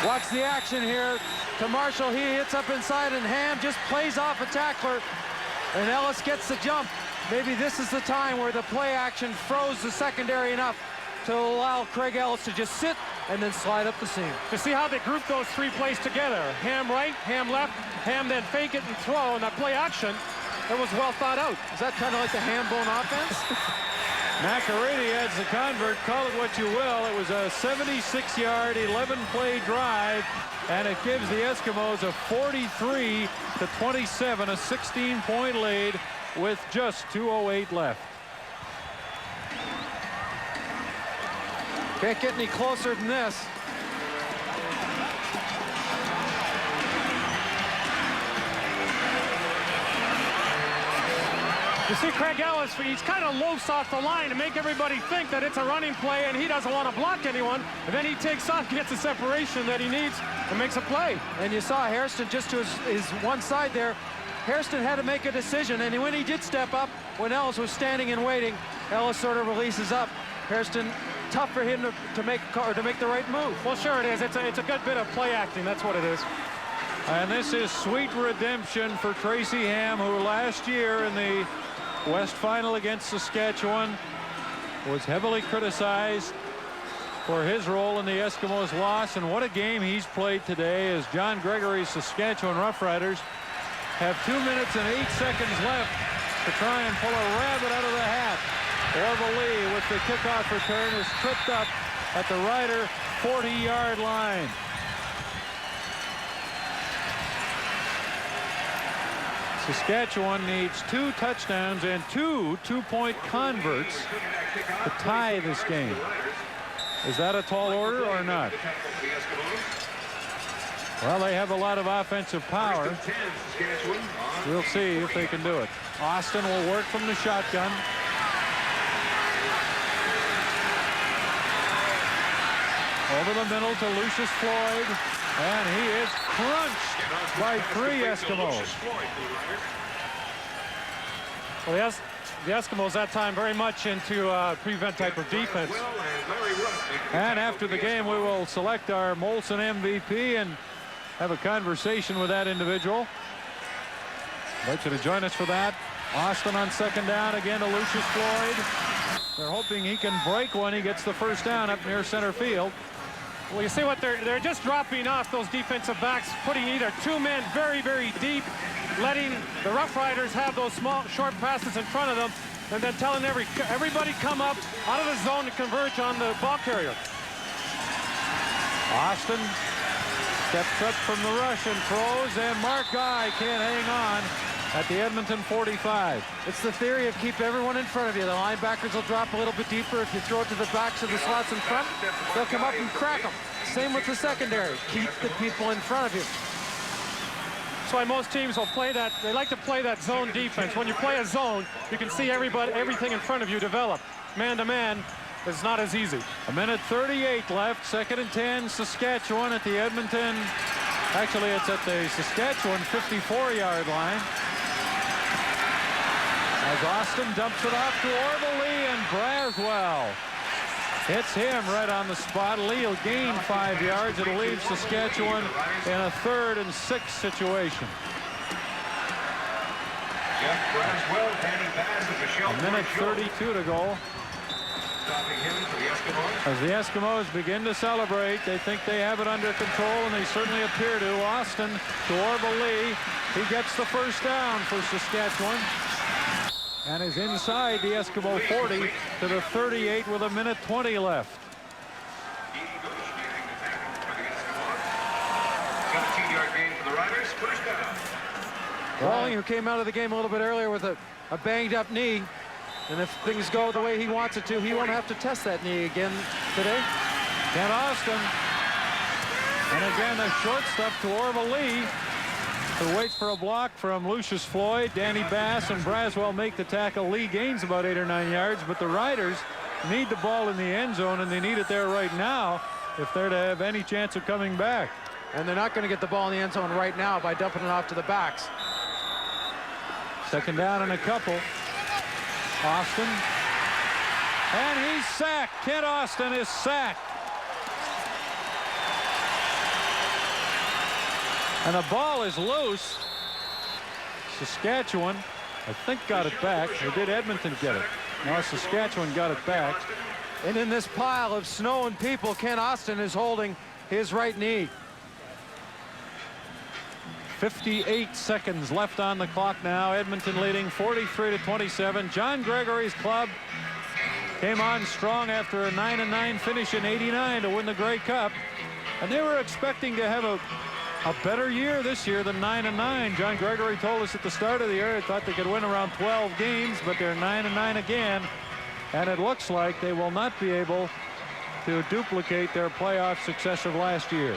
Watch the action here to Marshall. He hits up inside, and Ham just plays off a tackler, and Ellis gets the jump. Maybe this is the time where the play action froze the secondary enough to allow Craig Ellis to just sit and then slide up the seam. To see how they group those 3 plays together. Ham right, Ham left, Ham then fake it and throw, and that play action, it was well thought out. Is that kind of like the ham-bone offense? McArady adds the convert. Call it what you will. It was a 76-yard, 11-play drive, and it gives the Eskimos a 43-27, a 16-point lead with just 2:08 left. Can't get any closer than this. You see Craig Ellis, he's kind of loose off the line to make everybody think that it's a running play and he doesn't want to block anyone. And then he takes off, gets the separation that he needs, and makes a play. And you saw Hairston just to his one side there. Hairston had to make a decision, and when he did step up, when Ellis was standing and waiting, Ellis sort of releases up. Hairston, tough for him to make the right move. Well, sure it is. It's a good bit of play acting. That's what it is. And this is sweet redemption for Tracy Ham, who last year in the West Final against Saskatchewan was heavily criticized for his role in the Eskimos' loss. And what a game he's played today, as John Gregory's Saskatchewan Roughriders have 2 minutes and 8 seconds left to try and pull a rabbit out of the hat. Orville Lee with the kickoff return is tripped up at the Rider 40-yard line. Saskatchewan needs 2 touchdowns and 2 two-point converts to tie this game. Is that a tall order or not? Well, they have a lot of offensive power. First and 10, Saskatchewan. We'll see if they can do it. Austin will work from the shotgun. Over the middle to Lucius Floyd. And he is crunched by 3 Eskimos. Well, yes, the Eskimos that time very much into prevent type of defense. And after the game, we will select our Molson MVP and have a conversation with that individual. I'd like you to join us for that. Austin on second down again to Lucius Floyd. They're hoping he can break one. He gets the first down up near center field. Well, you see what they're just dropping off those defensive backs, putting either 2 men very, very deep, letting the Roughriders have those small, short passes in front of them, and then telling everybody come up out of the zone to converge on the ball carrier. Austin steps up from the rush and throws, and Mark Guy can't hang on at the Edmonton 45. It's the theory of keep everyone in front of you. The linebackers will drop a little bit deeper. If you throw it to the backs of the slots in front, they'll come up and crack them. Same with the secondary. Keep the people in front of you. That's why most teams will play that. They like to play that zone defense. When you play a zone, you can see everything in front of you develop. Man-to-man is not as easy. 1:38 left. 2nd and 10, Saskatchewan at the Edmonton. Actually, it's at the Saskatchewan 54-yard line. As Austin dumps it off to Orville, and Braswell hits him right on the spot. Lee will gain 5 yards. It'll leave Saskatchewan in a 3rd and 6 situation. Jeff Braswell, Danny Bass, and Michelle. 1:32 to go. Stopping him for the Eskimos. As the Eskimos begin to celebrate, they think they have it under control, and they certainly appear to. Austin to Orville Lee. He gets the first down for Saskatchewan. And is inside the Eskimo 40 to the 38 with 1:20 left. 17-yard gain for the Riders. First down. Walling, who came out of the game a little bit earlier with a banged up knee. And if things go the way he wants it to, he won't have to test that knee again today. Kent Austin. And again, a short stuff to Orville Lee, who waits for a block from Lucius Floyd. Danny Bass and Braswell make the tackle. Lee gains about 8 or 9 yards, but the Riders need the ball in the end zone, and they need it there right now if they're to have any chance of coming back. And they're not going to get the ball in the end zone right now by dumping it off to the backs. 2nd down and a couple. Austin. And he's sacked. Kent Austin is sacked. And the ball is loose. Saskatchewan, I think, got it back. Or did Edmonton get it? No, Saskatchewan got it back. And in this pile of snow and people, Kent Austin is holding his right knee. 58 seconds left on the clock now. Edmonton leading 43-27. John Gregory's club came on strong after a 9-9 finish in '89 to win the Grey Cup. And they were expecting to have a better year this year than 9-9. John Gregory told us at the start of the year he thought they could win around 12 games, but they're 9-9 again. And it looks like they will not be able to duplicate their playoff success of last year.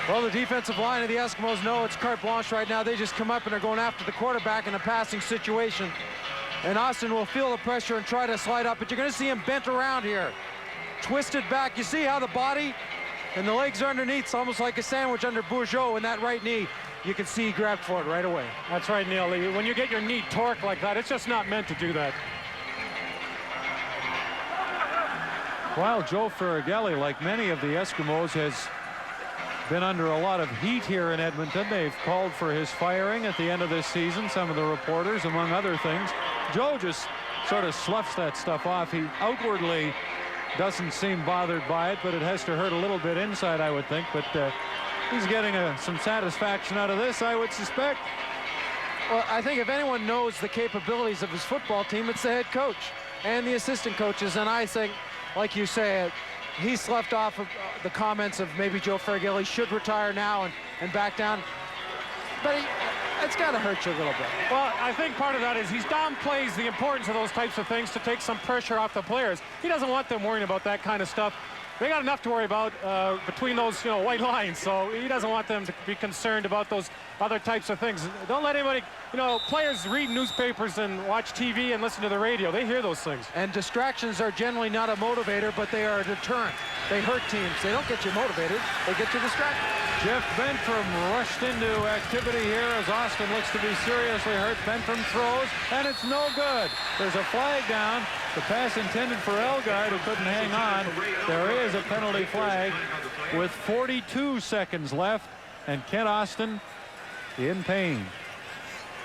Well, the defensive line of the Eskimos know it's carte blanche right now. They just come up and are going after the quarterback in a passing situation. And Austin will feel the pressure and try to slide up, but you're going to see him bent around here. Twisted back. You see how the body and the legs are underneath. It's almost like a sandwich under Bourgeot in that right knee. You can see he grabbed for it right away. That's right, Neil. When you get your knee torqued like that, it's just not meant to do that. While Joe Ferragelli, like many of the Eskimos, has been under a lot of heat here in Edmonton. They've called for his firing at the end of this season, some of the reporters, among other things. Joe just sort of sloughs that stuff off. He outwardly doesn't seem bothered by it, but it has to hurt a little bit inside, I would think. But he's getting some satisfaction out of this, I would suspect. Well, I think if anyone knows the capabilities of his football team, it's the head coach and the assistant coaches. And I think, like you say, he sloughed off of the comments of maybe Joe Ferragelli should retire now and back down. But it's got to hurt you a little bit. Well, I think part of that is he downplays the importance of those types of things to take some pressure off the players. He doesn't want them worrying about that kind of stuff. they got enough to worry about between those, white lines. So he doesn't want them to be concerned about those other types of things. Don't let anybody, players read newspapers and watch TV and listen to the radio. They hear those things. And distractions are generally not a motivator, but they are a deterrent. They hurt teams. They don't get you motivated. They get you distracted. Jeff Bentram rushed into activity here as Austin looks to be seriously hurt. Bentram throws, and it's no good. There's a flag down. The pass intended for Elgard, who couldn't hang on. There is a penalty flag with 42 seconds left, and Kent Austin in pain.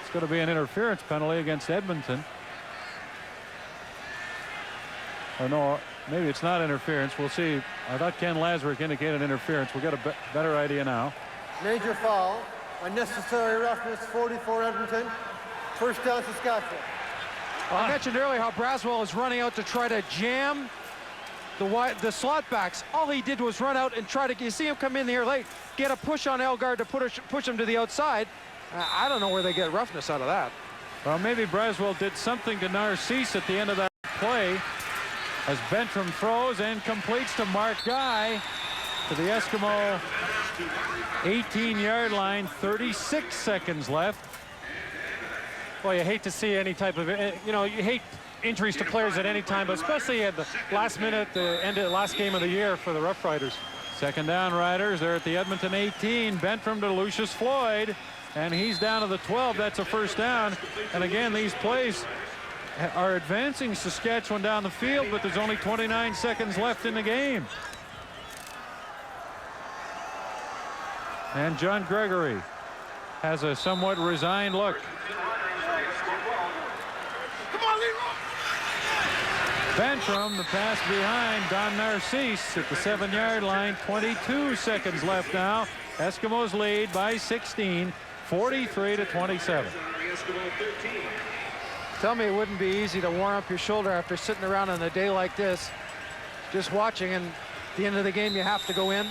It's going to be an interference penalty against Edmonton. Or no, maybe it's not interference. We'll see. I thought Ken Lazarick indicated interference. We'll get a better idea now. Major foul, unnecessary roughness, 44 Edmonton. First down, Saskatchewan. I mentioned earlier how Braswell is running out to try to jam the slot backs. All he did was run out and try to, you see him come in here late, get a push on Elgard to push him to the outside. I don't know where they get roughness out of that. Well, maybe Braswell did something to Narcisse at the end of that play as Bentram throws and completes to Mark Guy to the Eskimo 18-yard line. 36 seconds left. Well, you hate to see any type of, you hate injuries to players at any time, but especially at the last minute, the end of the last game of the year for the Roughriders. Second down, Riders. They're at the Edmonton 18. Bentram to Lucius Floyd, and he's down to the 12. That's a first down. And again, these plays are advancing Saskatchewan down the field, but there's only 29 seconds left in the game. And John Gregory has a somewhat resigned look. Bentram, the pass behind Don Narcisse at the 7-yard line. 22 seconds left now. Eskimos lead by 16, 43-27. Tell me it wouldn't be easy to warm up your shoulder after sitting around on a day like this, just watching, and at the end of the game you have to go in.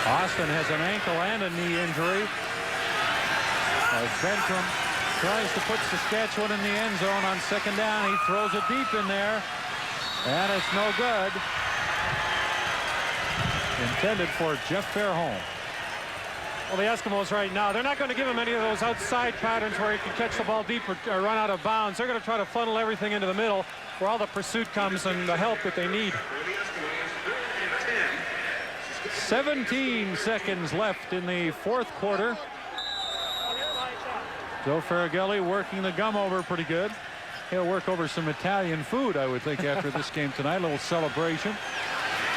Austin has an ankle and a knee injury as Bentram tries to put Saskatchewan in the end zone on second down. He throws it deep in there, and it's no good. Intended for Jeff Fairholm. Well, the Eskimos right now, they're not going to give him any of those outside patterns where he can catch the ball deep or run out of bounds. They're going to try to funnel everything into the middle where all the pursuit comes and the help that they need. 17 seconds left in the fourth quarter. Joe Faragelli working the gum over pretty good. He'll work over some Italian food, I would think, after this game tonight. A little celebration.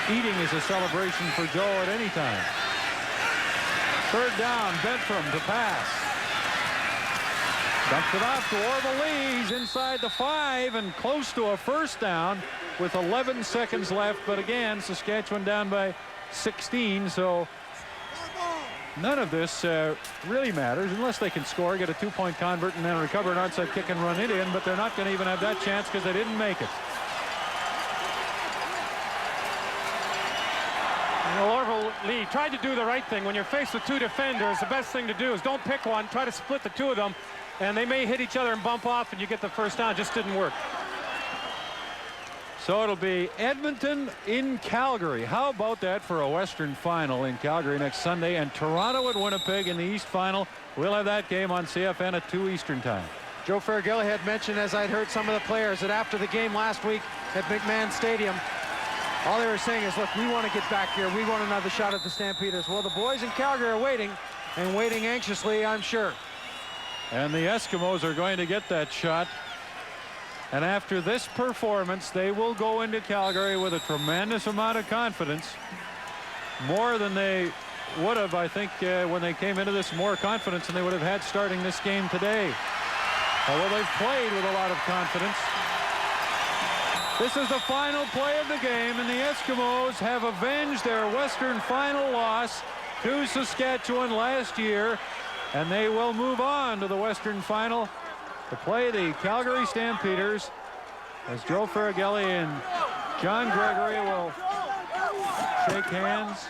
Eating is a celebration for Joe at any time. Third down, Bentram to pass. Dumps it off to Orville Lee. He's inside the 5 and close to a first down with 11 seconds left. But again, Saskatchewan down by 16, so none of this really matters unless they can score, get a 2-point convert, and then recover an onside kick and run it in, but they're not going to even have that chance because they didn't make it. Well, Orville Lee tried to do the right thing. When you're faced with two defenders, the best thing to do is don't pick one, try to split the two of them, and they may hit each other and bump off and you get the first down. It just didn't work. So it'll be Edmonton in Calgary. How about that for a Western final in Calgary next Sunday, and Toronto at Winnipeg in the East final. We'll have that game on CFN at 2 Eastern time. Joe Faragelli had mentioned, as I'd heard some of the players, that after the game last week at McMahon Stadium, all they were saying is, look, we want to get back here. We want another shot at the Stampeders. Well, the boys in Calgary are waiting, and waiting anxiously, I'm sure. And the Eskimos are going to get that shot. And after this performance, they will go into Calgary with a tremendous amount of confidence. More than they would have, I think, when they came into this, more confidence than they would have had starting this game today. Although they've played with a lot of confidence. This is the final play of the game, and the Eskimos have avenged their Western final loss to Saskatchewan last year, and they will move on to the Western final to play the Calgary Stampeders as Joe Faragelli and John Gregory will shake hands.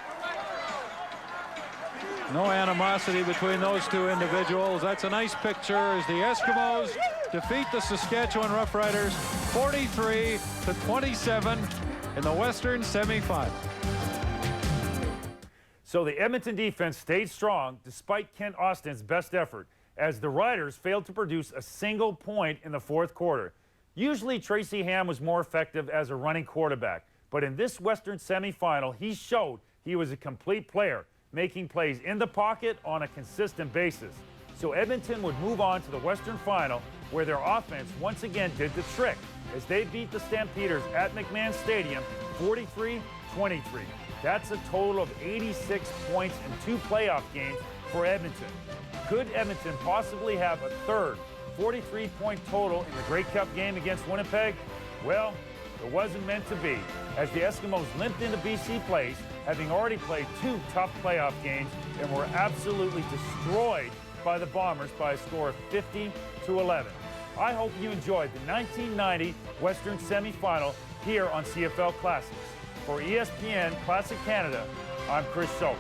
No animosity between those two individuals. That's a nice picture as the Eskimos defeat the Saskatchewan Roughriders 43-27 in the Western semifinal. So the Edmonton defense stayed strong despite Kent Austin's best effort, as the Riders failed to produce a single point in the fourth quarter. Usually Tracy Ham was more effective as a running quarterback, but in this Western semifinal, he showed he was a complete player, making plays in the pocket on a consistent basis. So Edmonton would move on to the Western Final, where their offense once again did the trick, as they beat the Stampeders at McMahon Stadium 43-23. That's a total of 86 points in 2 playoff games for Edmonton. Could Edmonton possibly have a third 43-point total in the Grey Cup game against Winnipeg? Well, it wasn't meant to be, as the Eskimos limped into BC Place, having already played 2 tough playoff games and were absolutely destroyed by the Bombers by a score of 50-11. I hope you enjoyed the 1990 Western semifinal here on CFL Classics. For ESPN Classic Canada, I'm Chris Schultz.